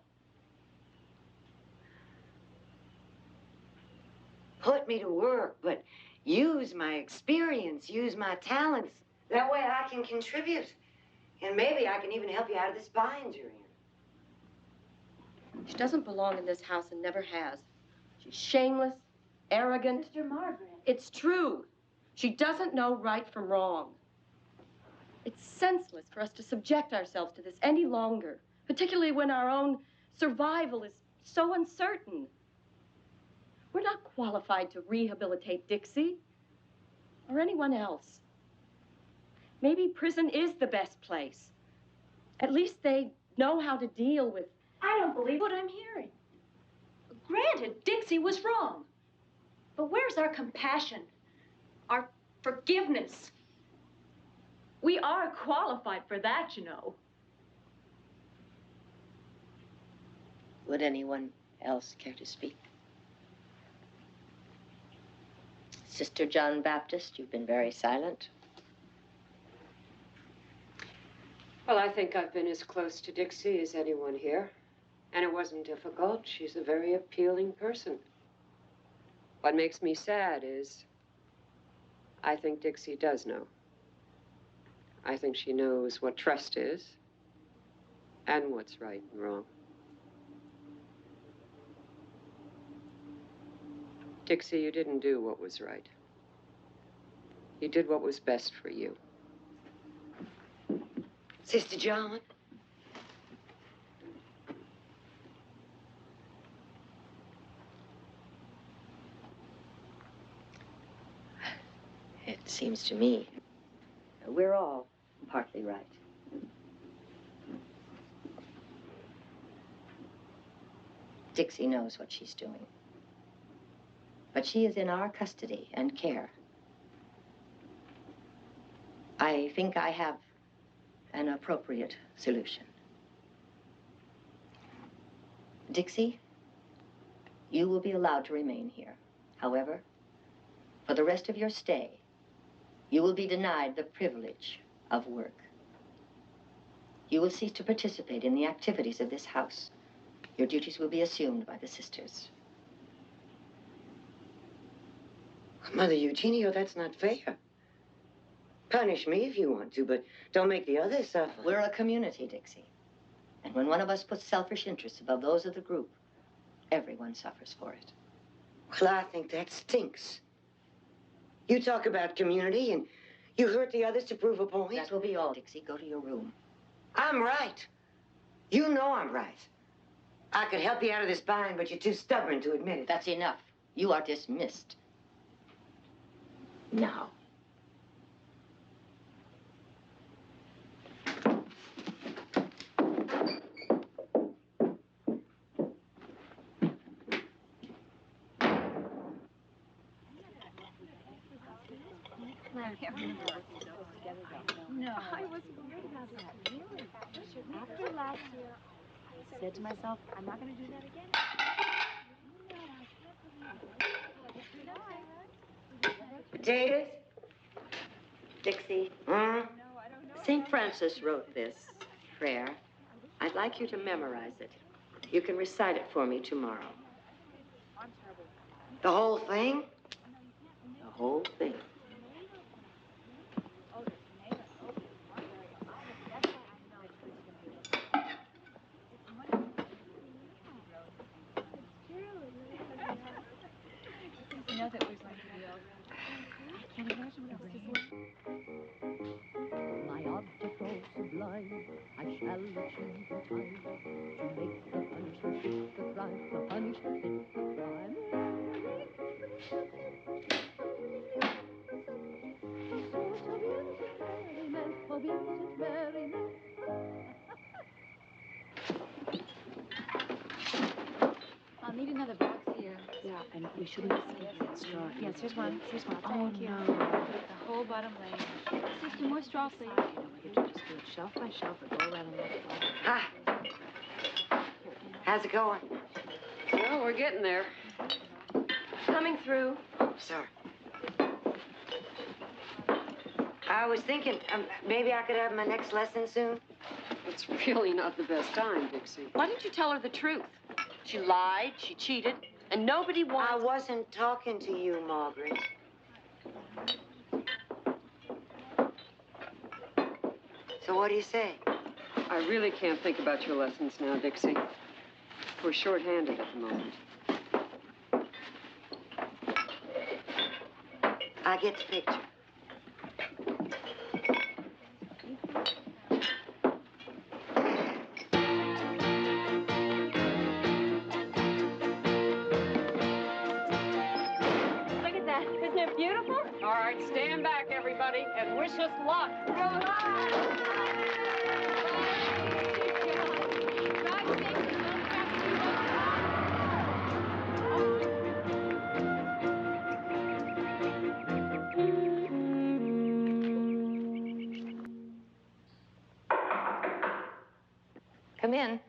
[SPEAKER 1] Put me to work, but use my experience, use my talents. That way I can contribute. And maybe I can even help you out of this bind you're in.
[SPEAKER 13] She doesn't belong in this house and never has. She's shameless, arrogant.
[SPEAKER 4] Sister Margaret.
[SPEAKER 13] It's true. She doesn't know right from wrong. It's senseless for us to subject ourselves to this any longer, particularly when our own survival is so uncertain. We're not qualified to rehabilitate Dixie or anyone else. Maybe prison is the best place. At least they know how to deal with...
[SPEAKER 15] I don't believe what I'm hearing. Granted, Dixie was wrong. But where's our compassion? Our forgiveness? We are qualified for that, you know.
[SPEAKER 12] Would anyone else care to speak? Sister John Baptist, you've been very silent.
[SPEAKER 11] Well, I think I've been as close to Dixie as anyone here. And it wasn't difficult. She's a very appealing person. What makes me sad is I think Dixie does know. I think she knows what trust is and what's right and wrong. Dixie, you didn't do what was right. You did what was best for you.
[SPEAKER 1] Sister John?
[SPEAKER 12] It seems to me we're all partly right. Dixie knows what she's doing. But she is in our custody and care. I think I have an appropriate solution. Dixie, you will be allowed to remain here. However, for the rest of your stay, you will be denied the privilege of work. You will cease to participate in the activities of this house. Your duties will be assumed by the sisters.
[SPEAKER 1] Mother Eugenio, that's not fair. Punish me if you want to, but don't make the others suffer.
[SPEAKER 12] We're a community, Dixie. And when one of us puts selfish interests above those of the group, everyone suffers for it.
[SPEAKER 1] Well, I think that stinks. You talk about community and you hurt the others to prove a point.
[SPEAKER 12] That will be all, Dixie. Go to your room.
[SPEAKER 1] I'm right. You know I'm right. I could help you out of this bind, but you're too stubborn to admit it.
[SPEAKER 12] That's enough. You are dismissed. Now.
[SPEAKER 17] No, I was worried about that. Really? After last year, I said to myself, I'm not going to do that again.
[SPEAKER 12] Potatoes? Dixie? St. Francis wrote this prayer. I'd like you to memorize it. You can recite it for me tomorrow.
[SPEAKER 1] The whole thing?
[SPEAKER 12] The whole thing.
[SPEAKER 17] know that we're going to be over. I can't imagine what else is left.
[SPEAKER 20] My object all sublime, I shall achieve in time to make the punishment fit the crime, the punishment fit the crime.
[SPEAKER 17] I'll need another box here.
[SPEAKER 15] Yeah, and we shouldn't escape that straw.
[SPEAKER 16] Yes, here's one. Here's one.
[SPEAKER 15] Thank you.
[SPEAKER 16] No. The whole bottom layer.
[SPEAKER 17] Sister, more straw, please.
[SPEAKER 15] You know, we could just do it shelf by shelf or go around and look at all.
[SPEAKER 1] Hi. How's it going?
[SPEAKER 11] Well, we're getting there.
[SPEAKER 4] Coming through.
[SPEAKER 1] Oh, sorry. I was thinking, maybe I could have my next lesson soon.
[SPEAKER 11] It's really not the best time, Dixie.
[SPEAKER 12] Why didn't you tell her the truth? She lied, she cheated, and nobody wants...
[SPEAKER 1] I wasn't talking to you, Margaret. So what do you say?
[SPEAKER 11] I really can't think about your lessons now, Dixie. We're short-handed at the moment.
[SPEAKER 1] I get the picture.
[SPEAKER 4] Look at that. Isn't it beautiful?
[SPEAKER 11] All right, stand back, everybody, and wish us luck.
[SPEAKER 12] Come in.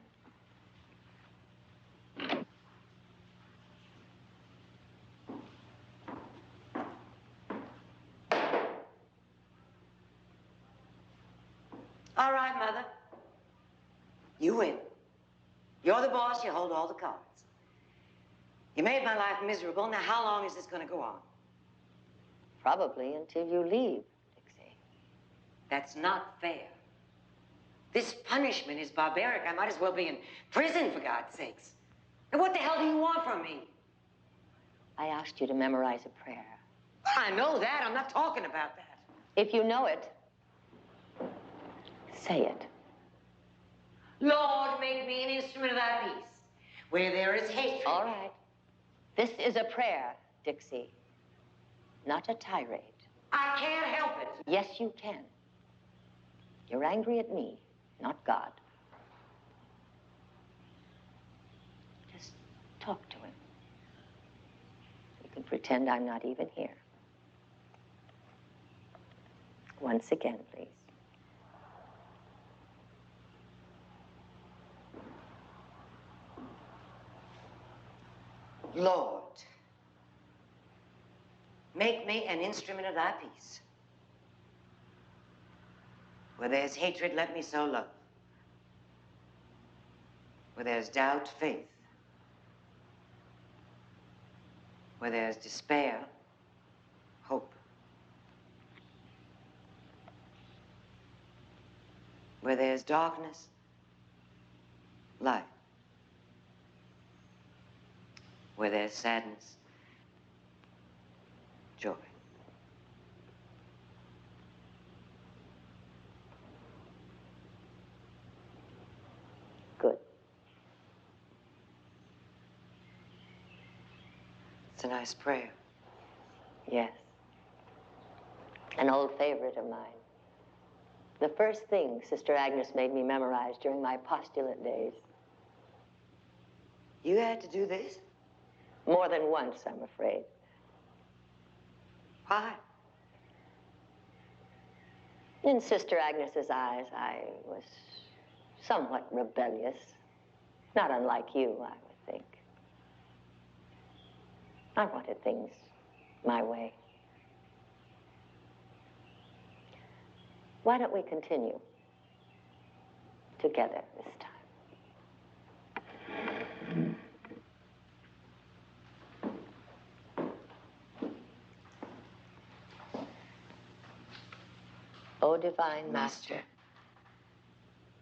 [SPEAKER 1] All right, Mother. You win. You're the boss. You hold all the cards. You made my life miserable. Now, how long is this going to go on?
[SPEAKER 12] Probably until you leave, Dixie.
[SPEAKER 1] That's not fair. This punishment is barbaric. I might as well be in prison, for God's sakes. And what the hell do you want from me?
[SPEAKER 12] I asked you to memorize a prayer.
[SPEAKER 1] I know that. I'm not talking about that.
[SPEAKER 12] If you know it, say it.
[SPEAKER 1] Lord, make me an instrument of thy peace. Where there is hatred.
[SPEAKER 12] All right. This is a prayer, Dixie, not a tirade.
[SPEAKER 1] I can't help it.
[SPEAKER 12] Yes, you can. You're angry at me, not God. Just talk to him. You can pretend I'm not even here. Once again, please.
[SPEAKER 1] Lord, make me an instrument of thy peace. Where there's hatred, let me sow love. Where there's doubt, faith. Where there's despair, hope. Where there's darkness, light. Where there's sadness, joy.
[SPEAKER 12] Good.
[SPEAKER 1] It's a nice prayer.
[SPEAKER 12] Yes. An old favorite of mine. The first thing Sister Agnes made me memorize during my postulate days.
[SPEAKER 1] You had to do this?
[SPEAKER 12] More than once, I'm afraid.
[SPEAKER 1] Why?
[SPEAKER 12] In Sister Agnes's eyes, I was somewhat rebellious. Not unlike you, I would think. I wanted things my way. Why don't we continue together this time? O divine Master,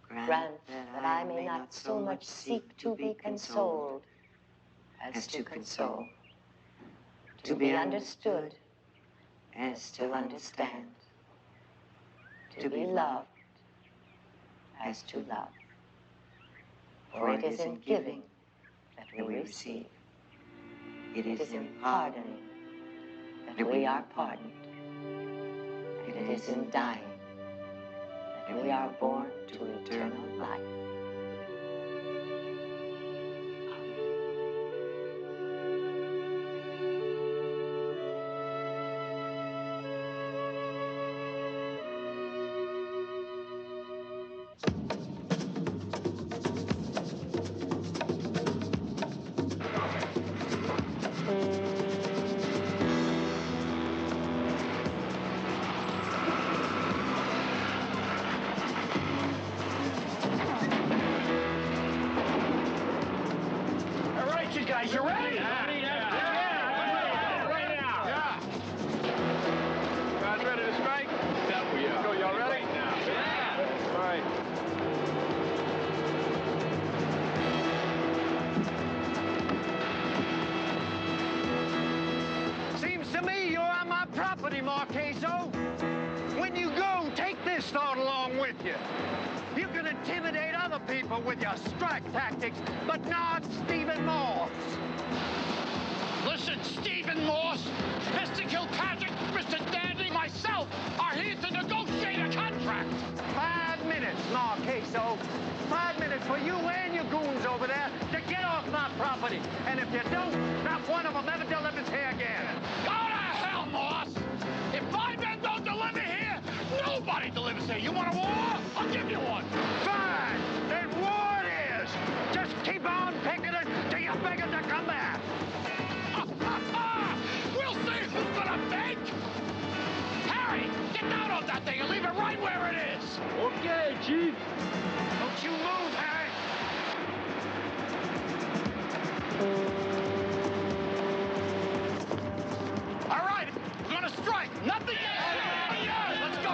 [SPEAKER 12] grant that I may not so much seek to be consoled as to console,
[SPEAKER 1] To be understood as to understand. To be loved as to love. For it is in giving that we receive. It is in pardoning that we are pardoned. It is in dying that we are born to eternal life.
[SPEAKER 21] You can intimidate other people with your strike tactics, but not Stephen Morse.
[SPEAKER 2] Listen, Stephen Morse, Mr. Kilpatrick, Mr. Dandy, myself are here to negotiate a contract.
[SPEAKER 21] 5 minutes, Marqueso. 5 minutes for you and your goons over there to get off my property. And if you don't, not one of them ever delivers here again.
[SPEAKER 2] Go to hell, Morse! If 5 men don't deliver here, nobody delivers here. You want a war? I'll give you one.
[SPEAKER 21] Fine. Then war it is. Just keep on picking it till you beg it to come back.
[SPEAKER 2] We'll see who's gonna beg. Harry, get down off that thing and leave it right where it is.
[SPEAKER 21] Okay, Chief. Don't you move, Harry.
[SPEAKER 2] All right, we're gonna strike. Nothing else. Yeah, let's go.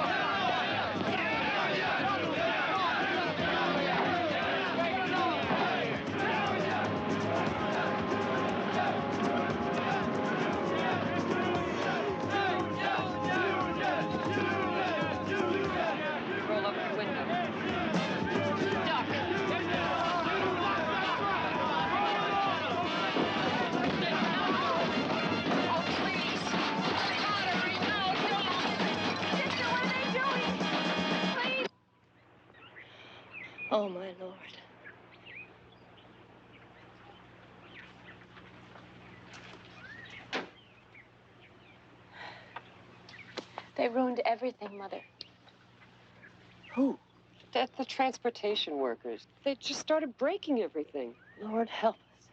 [SPEAKER 5] Roll up the window. Duck. Oh, please. Pottery, no, don't. Sister, what are they doing? Please.
[SPEAKER 12] Oh, my Lord.
[SPEAKER 15] They ruined everything, Mother.
[SPEAKER 11] Who? That's the transportation workers. They just started breaking everything.
[SPEAKER 12] Lord, help us.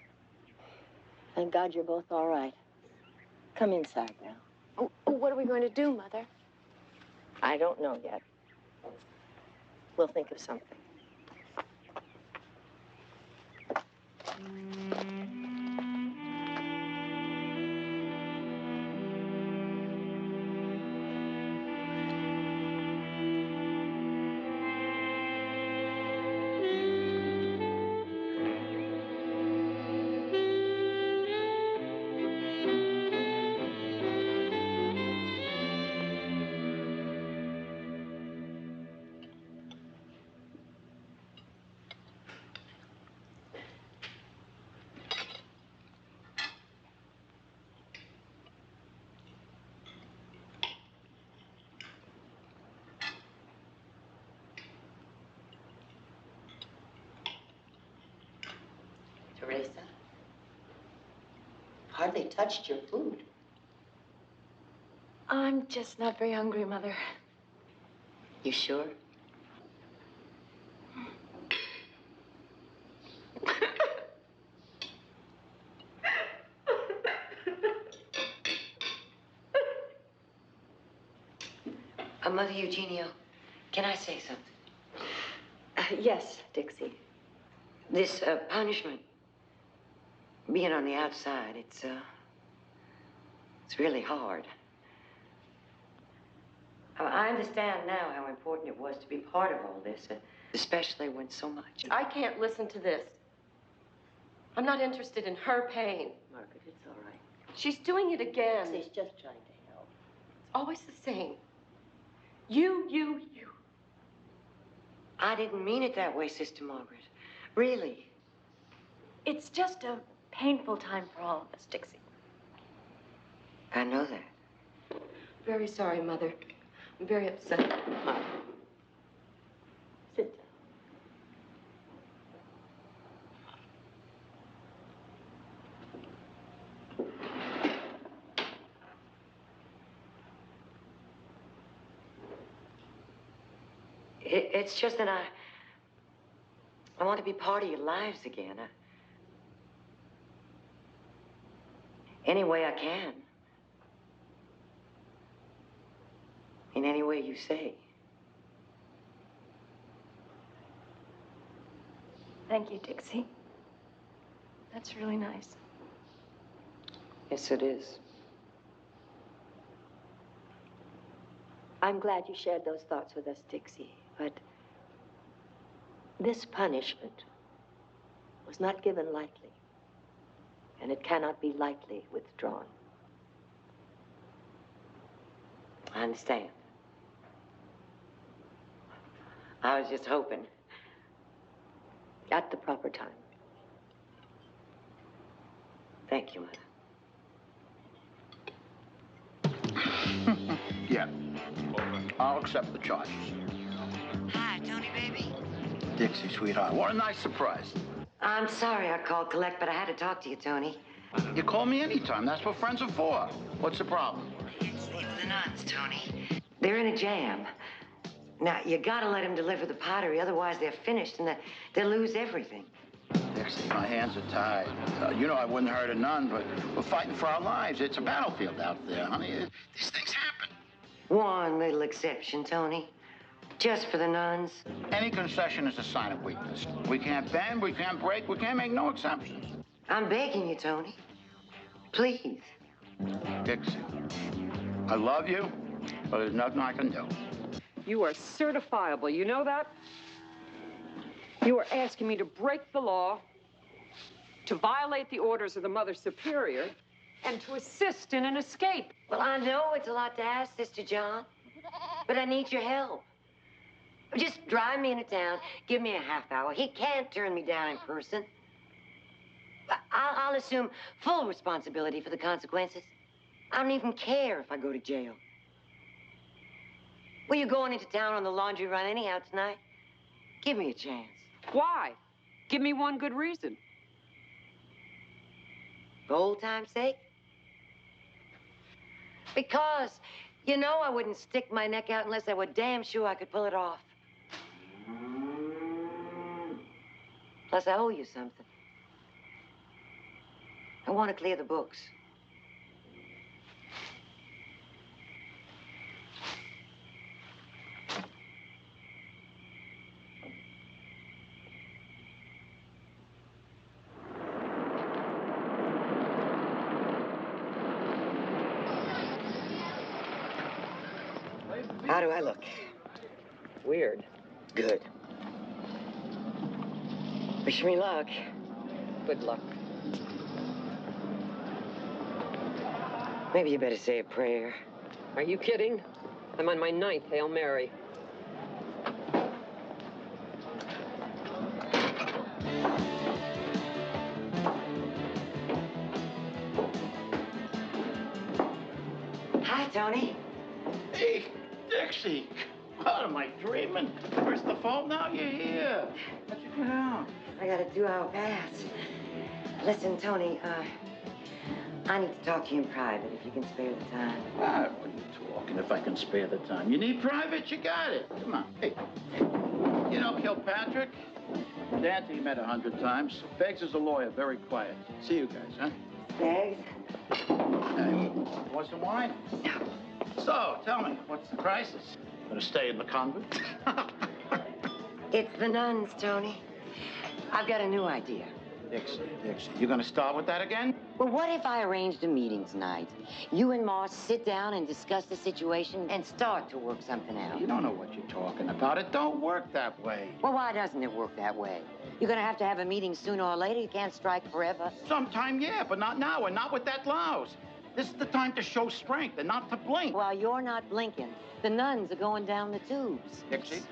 [SPEAKER 12] Thank God you're both all right. Come inside now.
[SPEAKER 15] Oh, what are we going to do, Mother?
[SPEAKER 12] I don't know yet. We'll think of something.
[SPEAKER 1] Teresa, hardly touched your food.
[SPEAKER 15] I'm just not very hungry, Mother.
[SPEAKER 1] You sure? Mother Eugenio, can I say something?
[SPEAKER 12] Yes, Dixie.
[SPEAKER 1] This punishment, being on the outside, it's really hard. I understand now how important it was to be part of all this, especially when so much.
[SPEAKER 13] I can't listen to this. I'm not interested in her pain.
[SPEAKER 12] Margaret, it's all right.
[SPEAKER 11] She's doing it again.
[SPEAKER 12] She's just trying to help.
[SPEAKER 11] It's always the same. You.
[SPEAKER 1] I didn't mean it that way, Sister Margaret. Really.
[SPEAKER 15] It's just a painful time for all of us, Dixie.
[SPEAKER 1] I know that.
[SPEAKER 11] Very sorry, Mother. I'm very upset.
[SPEAKER 12] Sit down.
[SPEAKER 1] It's just that I want to be part of your lives again. Any way I can. In any way you say.
[SPEAKER 15] Thank you, Dixie. That's really nice.
[SPEAKER 1] Yes, it is.
[SPEAKER 12] I'm glad you shared those thoughts with us, Dixie, but this punishment was not given lightly, and it cannot be lightly withdrawn.
[SPEAKER 1] I understand. I was just hoping.
[SPEAKER 12] At the proper time.
[SPEAKER 1] Thank you, Mother.
[SPEAKER 9] Yeah. I'll accept the charges.
[SPEAKER 1] Hi, Tony, baby.
[SPEAKER 9] Dixie, sweetheart, what a nice surprise.
[SPEAKER 1] I'm sorry I called collect, but I had to talk to you, Tony.
[SPEAKER 9] You call me anytime. That's what friends are for. What's the problem?
[SPEAKER 1] It's the nuns, Tony. They're in a jam. Now, you gotta let them deliver the pottery, otherwise they're finished and they'll lose everything.
[SPEAKER 9] Dixie, my hands are tied. You know I wouldn't hurt a nun, but we're fighting for our lives. It's a battlefield out there, honey. These things happen.
[SPEAKER 1] One little exception, Tony. Just for the nuns.
[SPEAKER 9] Any concession is a sign of weakness. We can't bend, we can't break, we can't make no exceptions.
[SPEAKER 1] I'm begging you, Tony. Please.
[SPEAKER 9] Dixie, I love you, but there's nothing I can do.
[SPEAKER 11] You are certifiable, you know that? You are asking me to break the law, to violate the orders of the Mother Superior, and to assist in an escape.
[SPEAKER 1] Well, I know it's a lot to ask, Sister John, but I need your help. Just drive me into town, give me a half hour. He can't turn me down in person. I'll assume full responsibility for the consequences. I don't even care if I go to jail. Well, you're going into town on the laundry run anyhow tonight. Give me a chance.
[SPEAKER 11] Why? Give me one good reason.
[SPEAKER 1] For old time's sake? Because, you know, I wouldn't stick my neck out unless I were damn sure I could pull it off. Plus, I owe you something. I want to clear the books. How do I look?
[SPEAKER 11] Weird.
[SPEAKER 1] Good. Wish me luck.
[SPEAKER 11] Good luck.
[SPEAKER 1] Maybe you better say a prayer.
[SPEAKER 11] Are you kidding? I'm on my 9th Hail Mary.
[SPEAKER 1] Hi, Tony.
[SPEAKER 9] Hey, Dixie. What am I dreaming? Where's the phone now? You're here. How'd you get out?
[SPEAKER 1] I got a 2-hour pass. Listen, Tony, I need to talk to you in private if you can spare the time.
[SPEAKER 9] What are you talking if I can spare the time? You need private? You got it. Come on. Hey, you know Kilpatrick? Dante you met 100 times. Beggs is a lawyer, very quiet. See you guys, huh?
[SPEAKER 1] Beggs?
[SPEAKER 9] Hey, want some wine? So, tell me, what's the crisis? Gonna stay in the convent?
[SPEAKER 1] It's the nuns, Tony. I've got a new idea.
[SPEAKER 6] Dixie, you gonna start with that again?
[SPEAKER 1] Well, what if I arranged a meeting tonight? You and Moss sit down and discuss the situation and start to work something out.
[SPEAKER 6] You don't know what you're talking about. It don't work that way.
[SPEAKER 1] Well, why doesn't it work that way? You're gonna have a meeting sooner or later. You can't strike forever.
[SPEAKER 6] Sometime, yeah, but not now and not with that louse. This is the time to show strength and not to blink.
[SPEAKER 1] While you're not blinking, the nuns are going down the tubes.
[SPEAKER 6] Dixie,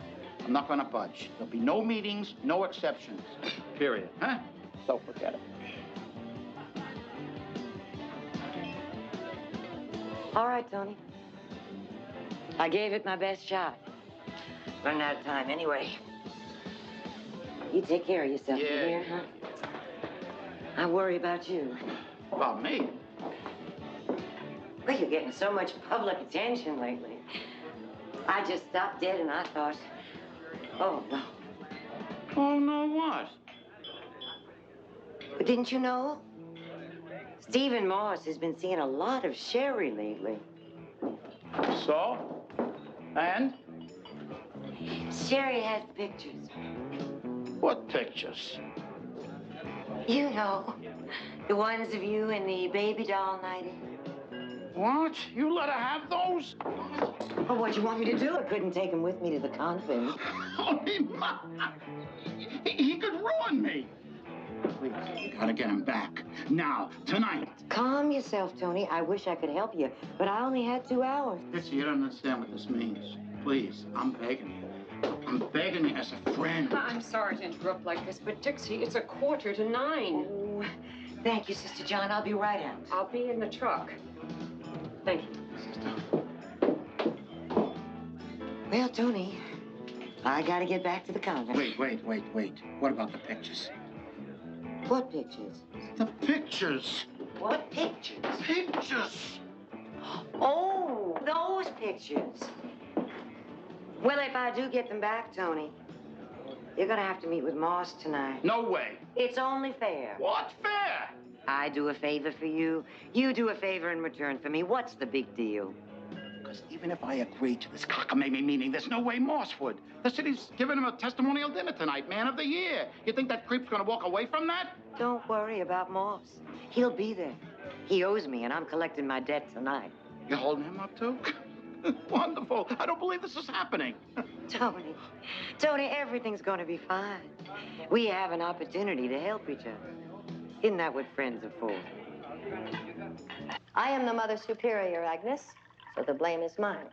[SPEAKER 6] I'm not gonna budge. There'll be no meetings, no exceptions. Period. Huh? So forget it.
[SPEAKER 1] All right, Tony. I gave it my best shot. Running out of time anyway. You take care of yourself, you hear, huh? I worry about you.
[SPEAKER 6] About me?
[SPEAKER 1] Well, you're getting so much public attention lately. I just stopped dead and I thought, oh, no.
[SPEAKER 6] Oh, no what?
[SPEAKER 1] But didn't you know? Stephen Moss has been seeing a lot of Sherry lately.
[SPEAKER 6] So? And?
[SPEAKER 1] Sherry has pictures.
[SPEAKER 6] What pictures?
[SPEAKER 1] You know, the ones of you in the baby doll nightie.
[SPEAKER 6] What? You let her have those?
[SPEAKER 1] Oh, what you want me to do? I couldn't take him with me to the convent.
[SPEAKER 6] Oh, he could ruin me. Please, you gotta get him back. Now, tonight.
[SPEAKER 1] Calm yourself, Tony. I wish I could help you, but I only had 2 hours.
[SPEAKER 6] Dixie, you don't understand what this means. Please, I'm begging you. I'm begging you as a friend.
[SPEAKER 11] I'm sorry to interrupt like this, but Dixie, it's 8:45.
[SPEAKER 1] Oh, thank you, Sister John. I'll be right out.
[SPEAKER 11] I'll be in the truck. Thank you. Sister.
[SPEAKER 1] Well, Tony, I gotta get back to the convent.
[SPEAKER 6] Wait. What about the pictures?
[SPEAKER 1] What pictures?
[SPEAKER 6] The pictures.
[SPEAKER 1] What pictures?
[SPEAKER 6] Pictures.
[SPEAKER 1] Oh, those pictures. Well, if I do get them back, Tony, you're gonna have to meet with Moss tonight.
[SPEAKER 6] No way.
[SPEAKER 1] It's only fair.
[SPEAKER 6] What fair?
[SPEAKER 1] I do a favor for you. You do a favor in return for me. What's the big deal?
[SPEAKER 6] Because even if I agreed to this cockamamie meeting, there's no way Moss would. The city's giving him a testimonial dinner tonight, man of the year. You think that creep's gonna walk away from that?
[SPEAKER 1] Don't worry about Moss. He'll be there. He owes me, and I'm collecting my debt tonight.
[SPEAKER 6] You're holding him up, too? Wonderful. I don't believe this is happening.
[SPEAKER 1] Tony, everything's gonna be fine. We have an opportunity to help each other. Isn't that what friends are for?
[SPEAKER 12] I am the Mother Superior, Agnes, so the blame is mine.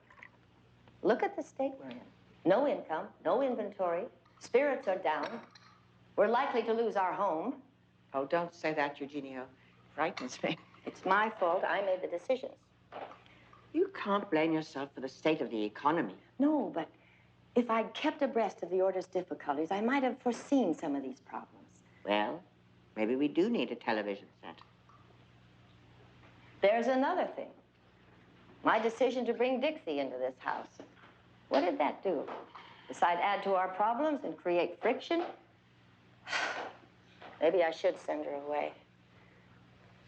[SPEAKER 12] Look at the state we're in. No income, no inventory, spirits are down. We're likely to lose our home.
[SPEAKER 18] Oh, don't say that, Eugenio. Frightens me.
[SPEAKER 12] It's my fault. I made the decisions.
[SPEAKER 18] You can't blame yourself for the state of the economy.
[SPEAKER 12] No, but if I'd kept abreast of the order's difficulties, I might have foreseen some of these problems.
[SPEAKER 18] Well, maybe we do need a television set.
[SPEAKER 12] There's another thing. My decision to bring Dixie into this house. What did that do? Besides add to our problems and create friction? Maybe I should send her away.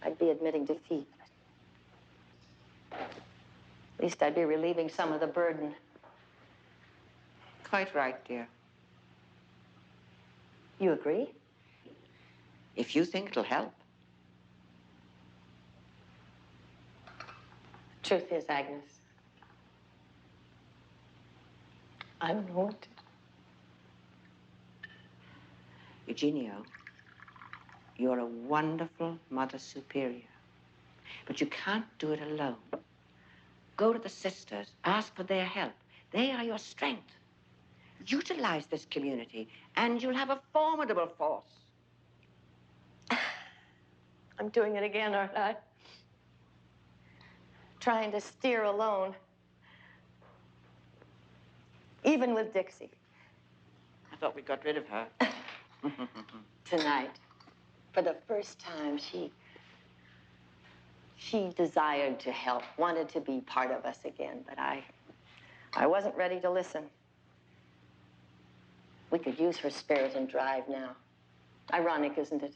[SPEAKER 12] I'd be admitting defeat. At least I'd be relieving some of the burden.
[SPEAKER 18] Quite right, dear.
[SPEAKER 12] You agree?
[SPEAKER 18] If you think it'll help.
[SPEAKER 12] Truth is, Agnes, I don't know what to do.
[SPEAKER 18] Eugenio, you're a wonderful Mother Superior, but you can't do it alone. Go to the sisters, ask for their help. They are your strength. Utilize this community, and you'll have a formidable force.
[SPEAKER 12] I'm doing it again, aren't I? Trying to steer alone. Even with Dixie.
[SPEAKER 18] I thought we got rid of her.
[SPEAKER 12] Tonight, for the first time, she desired to help, wanted to be part of us again, but I wasn't ready to listen. We could use her spirit and drive now. Ironic, isn't it?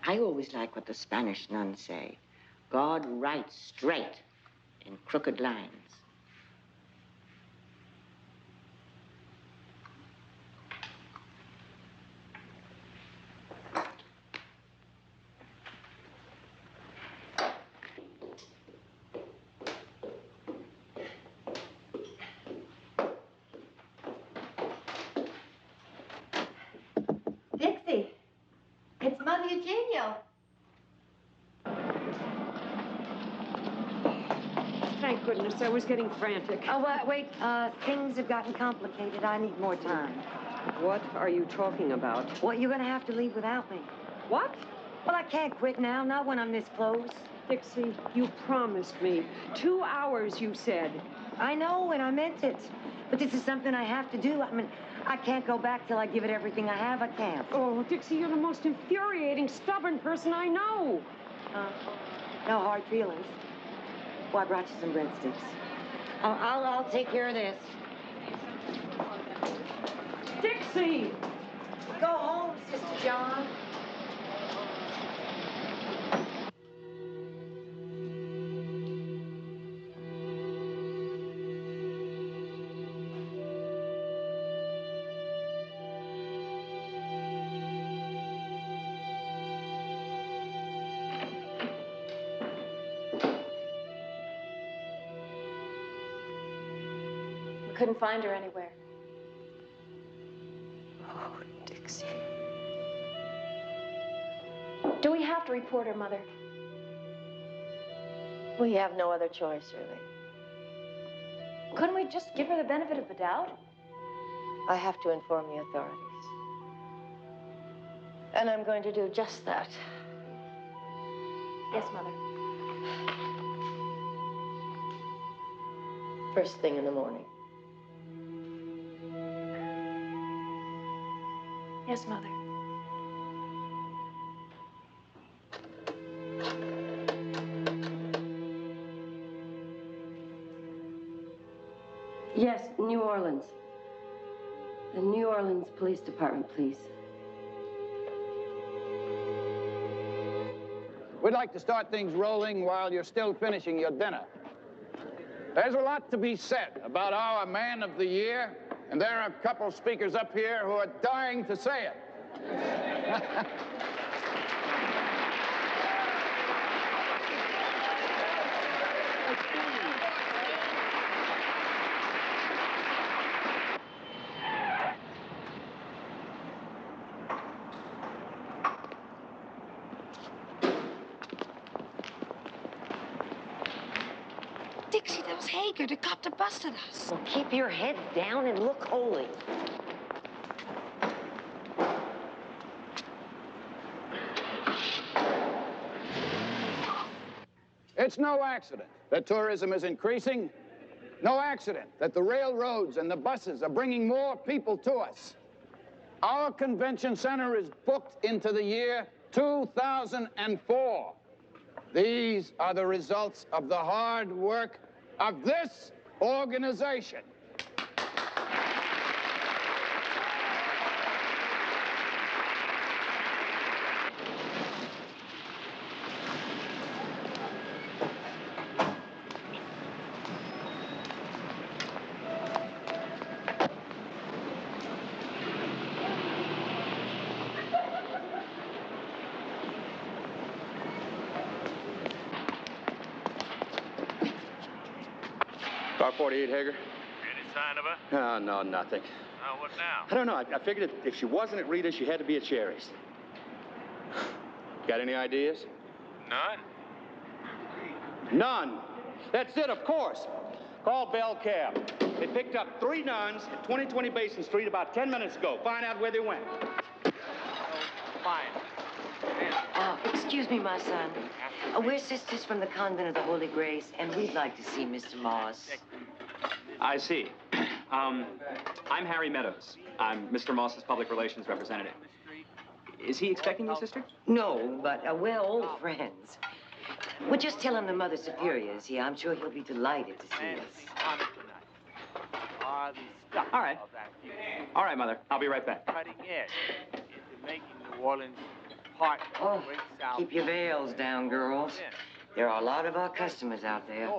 [SPEAKER 18] I always like what the Spanish nuns say. God writes straight in crooked lines.
[SPEAKER 4] congenial.
[SPEAKER 11] Thank goodness, I was getting frantic.
[SPEAKER 1] Oh, wait, things have gotten complicated. I need more time.
[SPEAKER 11] What are you talking about?
[SPEAKER 1] Well, you're gonna have to leave without me.
[SPEAKER 11] What?
[SPEAKER 1] Well, I can't quit now, not when I'm this close.
[SPEAKER 11] Dixie, you promised me. 2 hours, you said.
[SPEAKER 1] I know, and I meant it. But this is something I have to do. I mean, I can't go back till I give it everything I have. I can't.
[SPEAKER 11] Oh, Dixie, you're the most infuriating, stubborn person I know.
[SPEAKER 1] No hard feelings. Well, I brought you some breadsticks. I'll take care of this.
[SPEAKER 11] Dixie!
[SPEAKER 1] Go home, Sister John.
[SPEAKER 15] Couldn't find her anywhere.
[SPEAKER 1] Oh, Dixie.
[SPEAKER 15] Do we have to report her, Mother?
[SPEAKER 10] We have no other choice, really.
[SPEAKER 15] Couldn't we just give her the benefit of the doubt?
[SPEAKER 10] I have to inform the authorities. And I'm going to do just that.
[SPEAKER 15] Yes, Mother.
[SPEAKER 10] First thing in the morning.
[SPEAKER 15] Yes, Mother.
[SPEAKER 11] Yes, New Orleans. The New Orleans Police Department, please.
[SPEAKER 6] We'd like to start things rolling while you're still finishing your dinner. There's a lot to be said about our Man of the Year, and there are a couple speakers up here who are dying to say it.
[SPEAKER 1] Dixie, that was Hager. The cop that busted us. Well, keep your head down and look holy.
[SPEAKER 6] It's no accident that tourism is increasing. No accident that the railroads and the buses are bringing more people to us. Our convention center is booked into the year 2004. These are the results of the hard work of this organization.
[SPEAKER 8] Car 48, Hager.
[SPEAKER 22] Any sign of her?
[SPEAKER 8] No, nothing.
[SPEAKER 22] Oh, what now?
[SPEAKER 8] I don't know. I figured if she wasn't at Rita's, she had to be at Sherry's. Got any ideas?
[SPEAKER 22] None.
[SPEAKER 8] None. That's it, of course. Call Bell Cab. They picked up 3 nuns at 2020 Basin Street about 10 minutes ago. Find out where they went.
[SPEAKER 22] Fine.
[SPEAKER 1] Excuse me, my son. We're sisters from the Convent of the Holy Grace, and we'd like to see Mr. Moss.
[SPEAKER 23] I see. I'm Harry Meadows. I'm Mr. Moss's public relations representative. Is he expecting you, sister?
[SPEAKER 1] No, but we're old friends. Well, just tell him the Mother Superior is here. I'm sure he'll be delighted to see us.
[SPEAKER 23] All right. All right, Mother. I'll be right back.
[SPEAKER 22] Cutting edge into making New Orleans part of the Great South.
[SPEAKER 1] Keep your veils down, girls. There are a lot of our customers out there.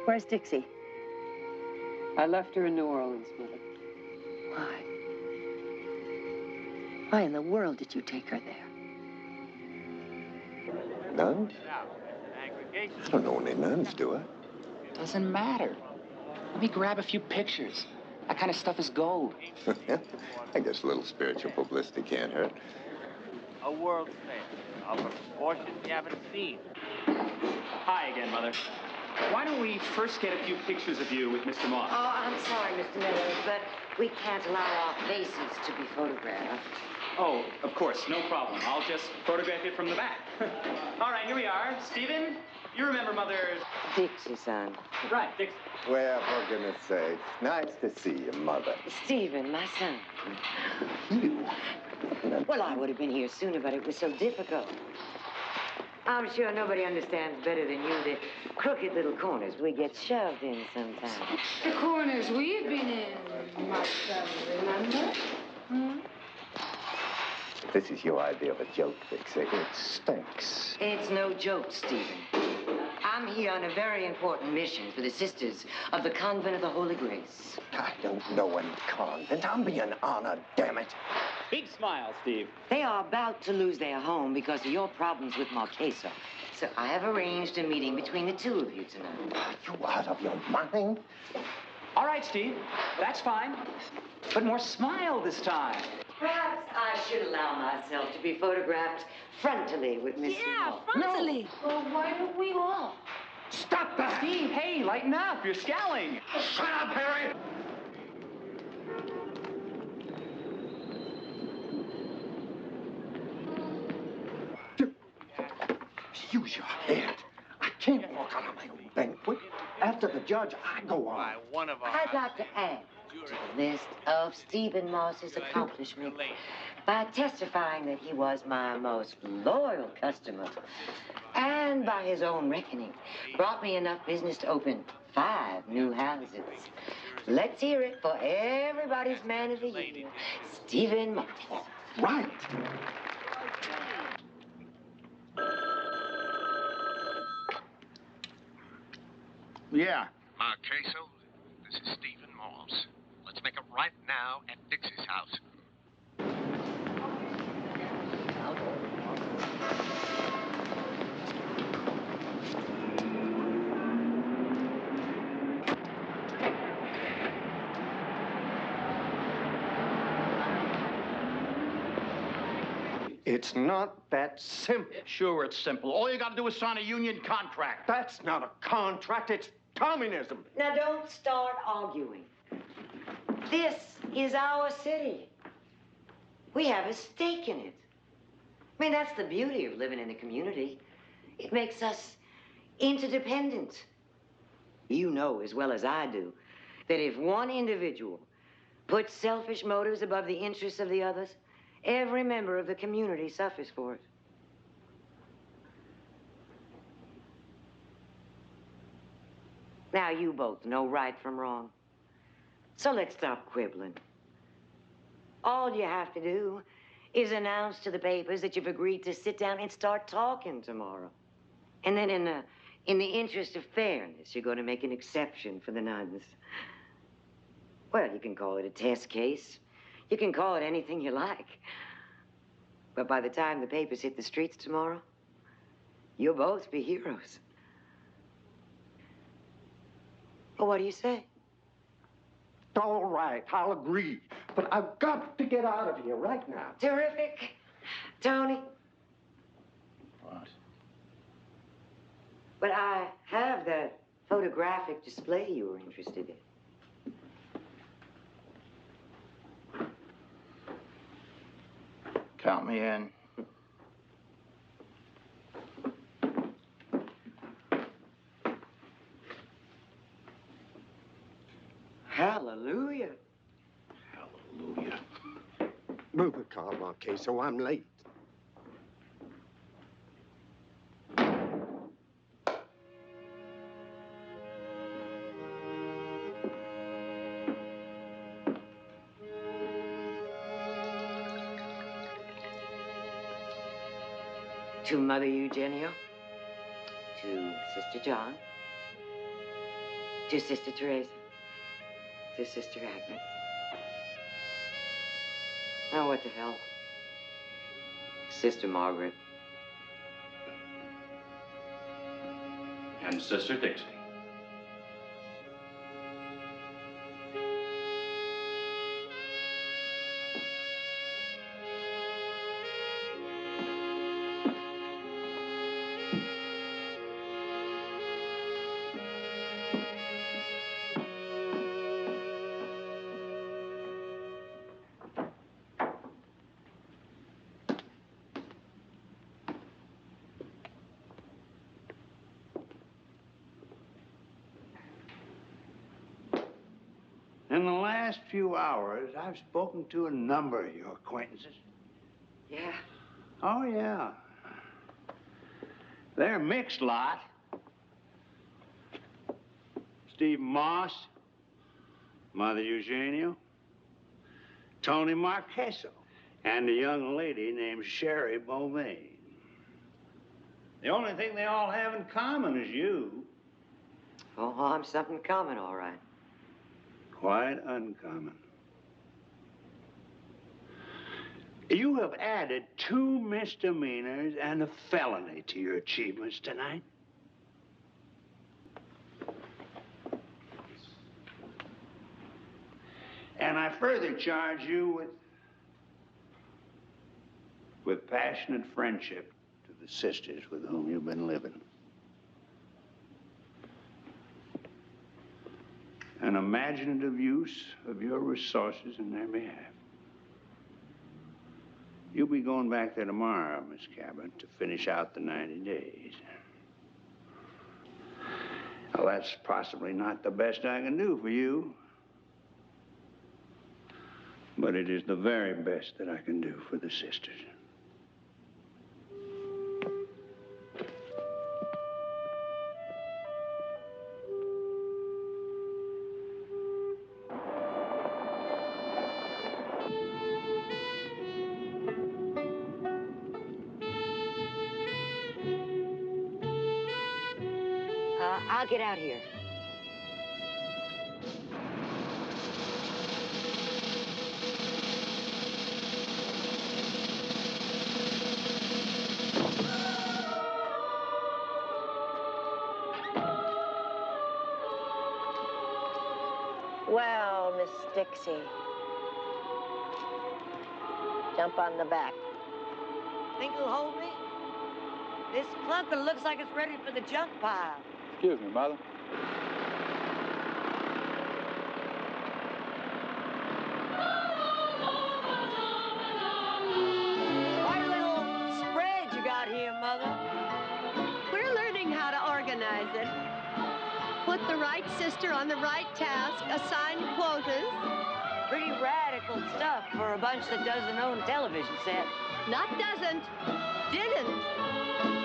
[SPEAKER 12] Where's Dixie?
[SPEAKER 11] I left her in New Orleans, Mother.
[SPEAKER 12] Why? Why in the world did you take her there?
[SPEAKER 3] Nuns? I don't know any nuns, do I?
[SPEAKER 7] Doesn't matter. Let me grab a few pictures. That kind of stuff is gold.
[SPEAKER 3] I guess a little spiritual publicity can't hurt.
[SPEAKER 22] A world fair of a proportion you haven't seen.
[SPEAKER 23] Hi again, Mother. Why don't we first get a few pictures of you with Mr. Moss?
[SPEAKER 1] Oh, I'm sorry, Mr. Meadows, but we can't allow our faces to be photographed.
[SPEAKER 23] Oh, of course, no problem. I'll just photograph it from the back. All right, here we are. Stephen, you remember Mother's...
[SPEAKER 1] Dixie, son.
[SPEAKER 23] Right, Dixie.
[SPEAKER 3] Well, for goodness sakes, nice to see you, Mother.
[SPEAKER 1] Stephen, my son.
[SPEAKER 3] You?
[SPEAKER 1] Well, I would have been here sooner, but it was so difficult. I'm sure nobody understands better than you the crooked little corners we get shoved in sometimes.
[SPEAKER 5] The corners we've been in, my son, remember? Hmm?
[SPEAKER 3] This is your idea of a joke, Dixie. It stinks.
[SPEAKER 1] It's no joke, Stephen. I'm here on a very important mission for the sisters of the Convent of the Holy Grace.
[SPEAKER 3] I don't know any convent. I'm being honored, damn it.
[SPEAKER 23] Big smile, Steve.
[SPEAKER 1] They are about to lose their home because of your problems with Marqueso. So I have arranged a meeting between the two of you tonight.
[SPEAKER 3] Are you out of your mind?
[SPEAKER 7] All right, Steve. That's fine. But more smile this time.
[SPEAKER 1] Perhaps I should allow myself to be photographed frontally with Mr. Moss.
[SPEAKER 5] Frontally. Well, why don't we all?
[SPEAKER 7] Stop that! Steve, hey, lighten up. You're scowling.
[SPEAKER 3] Shut up, Harry! Use your head. I can't walk out of my own banquet. After the judge, I go on.
[SPEAKER 1] I'd like to add to the list of Stephen Moss's accomplishments by testifying that he was my most loyal customer and by his own reckoning brought me enough business to open 5 new houses. Let's hear it for everybody's man of the year, Stephen Moss.
[SPEAKER 3] Right.
[SPEAKER 21] Yeah.
[SPEAKER 14] Marqueso, this is Stephen Moss. Let's make it right now at Dixie's house.
[SPEAKER 3] It's not that simple.
[SPEAKER 21] Sure, it's simple. All you got to do is sign a union contract.
[SPEAKER 3] That's not a contract. It's communism.
[SPEAKER 1] Now, don't start arguing. This is our city. We have a stake in it. I mean, that's the beauty of living in a community. It makes us interdependent. You know as well as I do that if one individual puts selfish motives above the interests of the others, every member of the community suffers for it. Now, you both know right from wrong. So let's stop quibbling. All you have to do is announce to the papers that you've agreed to sit down and start talking tomorrow. And then in the interest of fairness, you're going to make an exception for the nuns. Well, you can call it a test case. You can call it anything you like. But by the time the papers hit the streets tomorrow, you'll both be heroes. Well, what do you say?
[SPEAKER 3] All right, I'll agree. But I've got to get out of here right now.
[SPEAKER 1] Terrific. Tony?
[SPEAKER 21] What?
[SPEAKER 1] But I have that photographic display you were interested in.
[SPEAKER 21] Count me in.
[SPEAKER 1] Hallelujah.
[SPEAKER 21] Hallelujah.
[SPEAKER 3] Move the car, Marqueso. I'm late.
[SPEAKER 1] To Mother Eugenio, to Sister John, to Sister Teresa, to Sister Agnes. Oh, what the hell? Sister Margaret.
[SPEAKER 9] and Sister Dixie. In the last few hours, I've spoken to a number of your acquaintances.
[SPEAKER 1] Yeah?
[SPEAKER 9] Oh, yeah. They're a mixed lot. Steve Moss, Mother Eugenio, Tony Marchesso, and a young lady named Sherry Beauvais. The only thing they all have in common is you.
[SPEAKER 1] Oh, I'm something common, all right.
[SPEAKER 9] Quite uncommon. You have added 2 misdemeanors and a felony to your achievements tonight. And I further charge you with passionate friendship to the sisters with whom you've been living. An imaginative use of your resources in their behalf. You'll be going back there tomorrow, Miss Cabot, to finish out the 90 days. Well, that's possibly not the best I can do for you, but it is the very best that I can do for the sisters.
[SPEAKER 1] I'll get out here.
[SPEAKER 10] Well, Miss Dixie. Jump on the back.
[SPEAKER 1] Think you'll hold me? This clunker looks like it's ready for the junk pile.
[SPEAKER 6] Excuse me, Mother.
[SPEAKER 1] Quite a little spread you got here, Mother.
[SPEAKER 13] We're learning how to organize it. Put the right sister on the right task, assign quotas.
[SPEAKER 1] Pretty radical stuff for a bunch that doesn't own a television set.
[SPEAKER 13] Not doesn't, didn't.